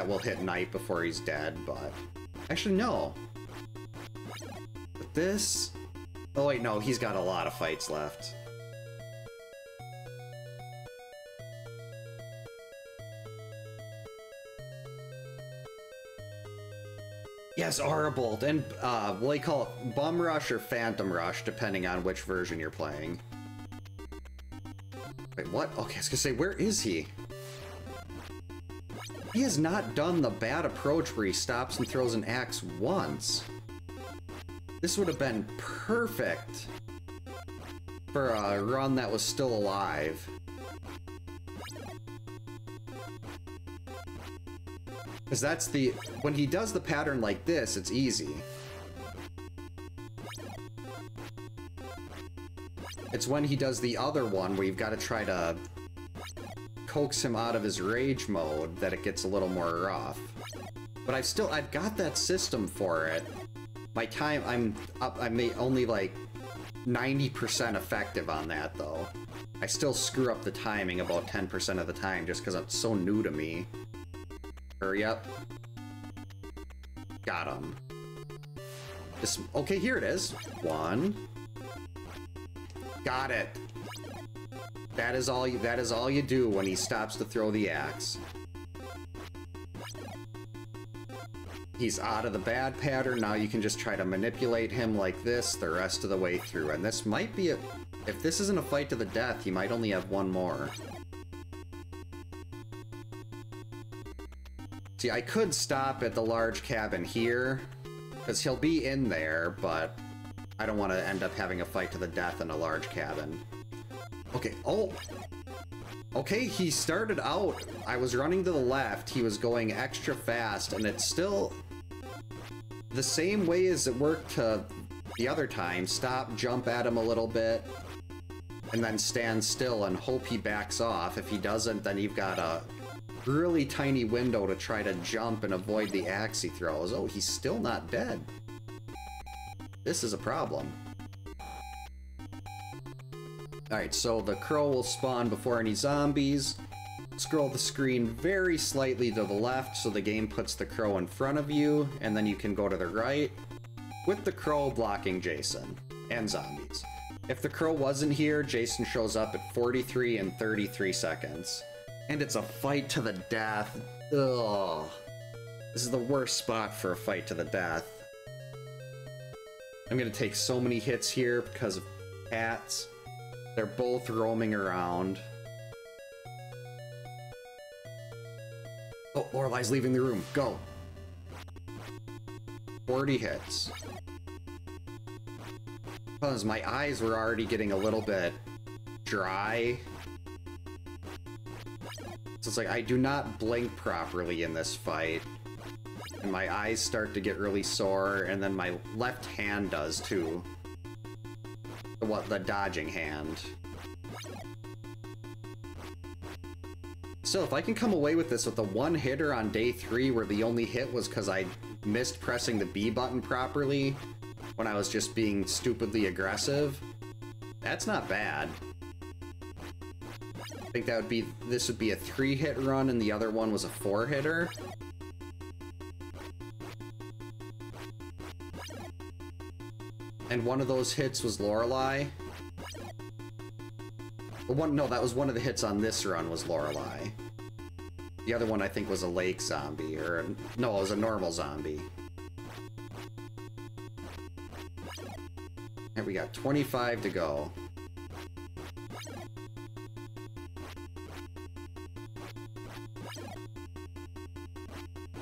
we'll hit night before he's dead, but... Actually, no. But this... Oh wait, no, he's got a lot of fights left. Yes, Aurabolt, and what do they call it? Bum Rush or Phantom Rush, depending on which version you're playing. Wait, what? Okay, I was gonna say, where is he? He has not done the bad approach where he stops and throws an axe once. This would have been perfect for a run that was still alive. Because that's the... When he does the pattern like this, it's easy. It's when he does the other one where you've got to try to coax him out of his rage mode that it gets a little more rough. But I've got that system for it. My time, I'm only like 90% effective on that though. I still screw up the timing about 10% of the time just because it's so new to me. Hurry up. Got him. Okay, here it is. 1. Got it. That is all you do when he stops to throw the axe. He's out of the bad pattern. Now you can just try to manipulate him like this the rest of the way through. And this might be if this isn't a fight to the death, you might only have one more. See, I could stop at the large cabin here, because he'll be in there, but I don't want to end up having a fight to the death in a large cabin. Okay, oh! Okay, he started out, I was running to the left, he was going extra fast, and it's still the same way as it worked the other time. Stop, jump at him a little bit, and then stand still and hope he backs off. If he doesn't, then you've got a really tiny window to try to jump and avoid the axe he throws. Oh, he's still not dead. This is a problem. Alright, so the crow will spawn before any zombies. Scroll the screen very slightly to the left so the game puts the crow in front of you, and then you can go to the right with the crow blocking Jason and zombies. If the crow wasn't here, Jason shows up at 43 and 33 seconds. And it's a fight to the death. Ugh. This is the worst spot for a fight to the death. I'm gonna take so many hits here because of cats. They're both roaming around. Oh, Lorelai's leaving the room. Go. 40 hits. Because my eyes were already getting a little bit dry. So it's like I do not blink properly in this fight. And my eyes start to get really sore, and then my left hand does too. The dodging hand. So if I can come away with this with the one hitter on day 3 where the only hit was because I missed pressing the B button properly when I was just being stupidly aggressive, that's not bad. I think that would be, this would be a 3-hit run and the other one was a 4-hitter. And one of those hits was Lorelai. No, that was one of the hits on this run was Lorelai. The other one I think was a lake zombie, or no, it was a normal zombie. And we got 25 to go.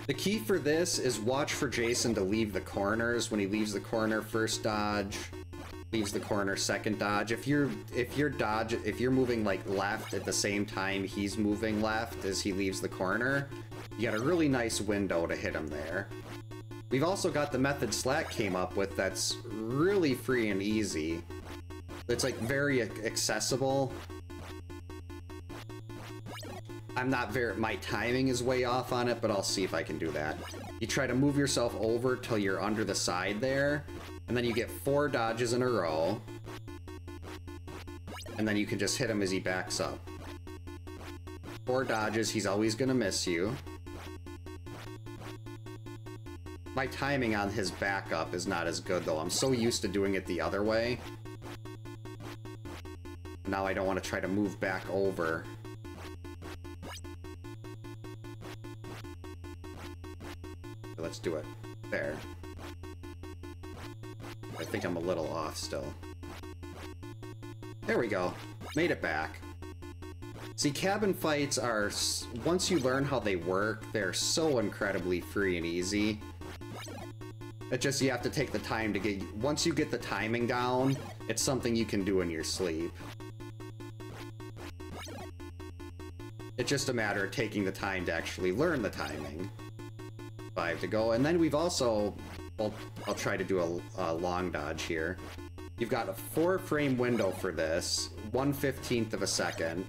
The key for this is watch for Jason to leave the corners. When he leaves the corner, first dodge. Leaves the corner, second dodge. If you're moving like left at the same time he's moving left as he leaves the corner, you got a really nice window to hit him there. We've also got the method Slack came up with that's really free and easy. It's like very accessible. My timing is way off on it, but I'll see if I can do that. You try to move yourself over till you're under the side there, and then you get 4 dodges in a row, and then you can just hit him as he backs up. 4 dodges, he's always gonna miss you. My timing on his backup is not as good though. I'm so used to doing it the other way. Now I don't want to try to move back over. Let's do it. There. I think I'm a little off still. There we go. Made it back. See, cabin fights are, once you learn how they work, they're so incredibly free and easy. It's just you have to take the time to get, once you get the timing down, it's something you can do in your sleep. It's just a matter of taking the time to actually learn the timing. 5 to go, and then we've also, well, I'll try to do a long dodge here. You've got a 4-frame window for this, 1/15 of a second.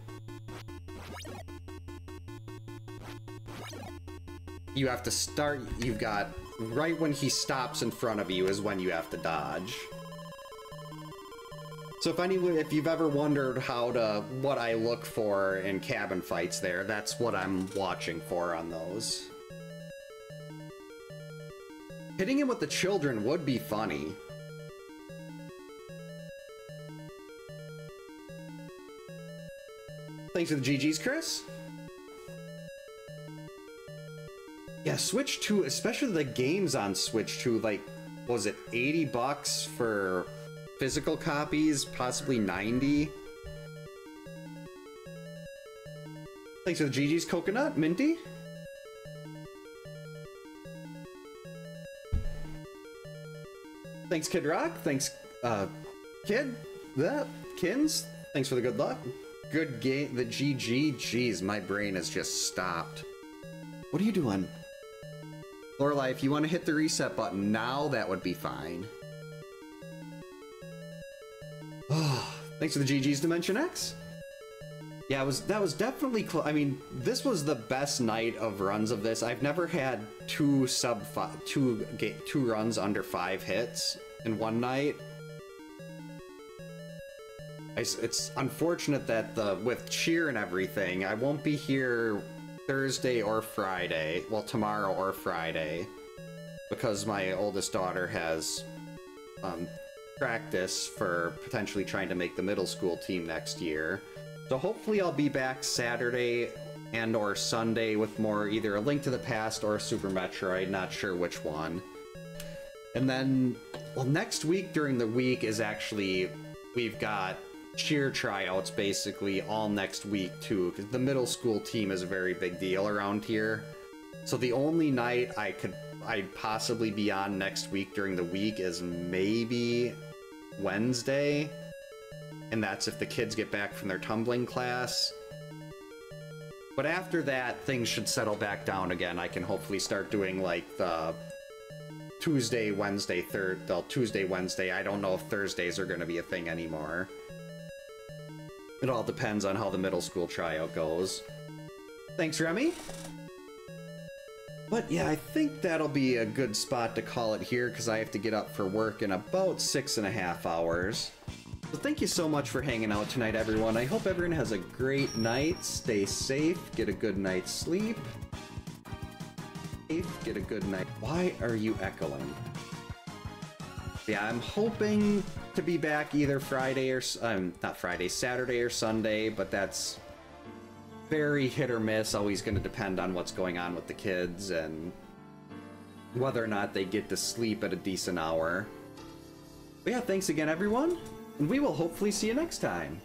You have to start, you've got, right when he stops in front of you is when you have to dodge. So if you've ever wondered what I look for in cabin fights there, that's what I'm watching for on those. Hitting him with the children would be funny. Thanks for the GGs, Chris. Yeah, Switch 2, especially the games on Switch 2, like, was it 80 bucks for physical copies, possibly 90? Thanks for the GG's Coconut, Minty. Thanks, Kid Rock. Thanks, Kins. Thanks for the good luck. Good game, the GG. Jeez, my brain has just stopped. What are you doing? Lorelai, if you want to hit the reset button now, that would be fine. Oh, thanks for the GG's Dimension X. Yeah, that was definitely close. I mean, this was the best night of runs of this. I've never had two runs under 5 hits in one night. It's unfortunate that with cheer and everything, I won't be here Thursday or Friday. Well, tomorrow or Friday, because my oldest daughter has practice for potentially trying to make the middle school team next year. So hopefully I'll be back Saturday and or Sunday with more either A Link to the Past or Super Metroid, not sure which one. And then, well, next week during the week is actually, we've got cheer tryouts basically all next week too, because the middle school team is a very big deal around here. So the only night I'd possibly be on next week during the week is maybe Wednesday, and that's if the kids get back from their tumbling class. But after that, things should settle back down again. I can hopefully start doing like the Tuesday, Wednesday, Tuesday, Wednesday. I don't know if Thursdays are going to be a thing anymore. It all depends on how the middle school tryout goes. Thanks, Remy. But yeah, I think that'll be a good spot to call it here, because I have to get up for work in about 6.5 hours. So thank you so much for hanging out tonight, everyone. I hope everyone has a great night. Stay safe. Get a good night's sleep. Get a good night. Why are you echoing? Yeah, I'm hoping to be back either Friday or not Friday, Saturday or Sunday, but that's very hit or miss. Always going to depend on what's going on with the kids and whether or not they get to sleep at a decent hour. But yeah, thanks again, everyone, and we will hopefully see you next time.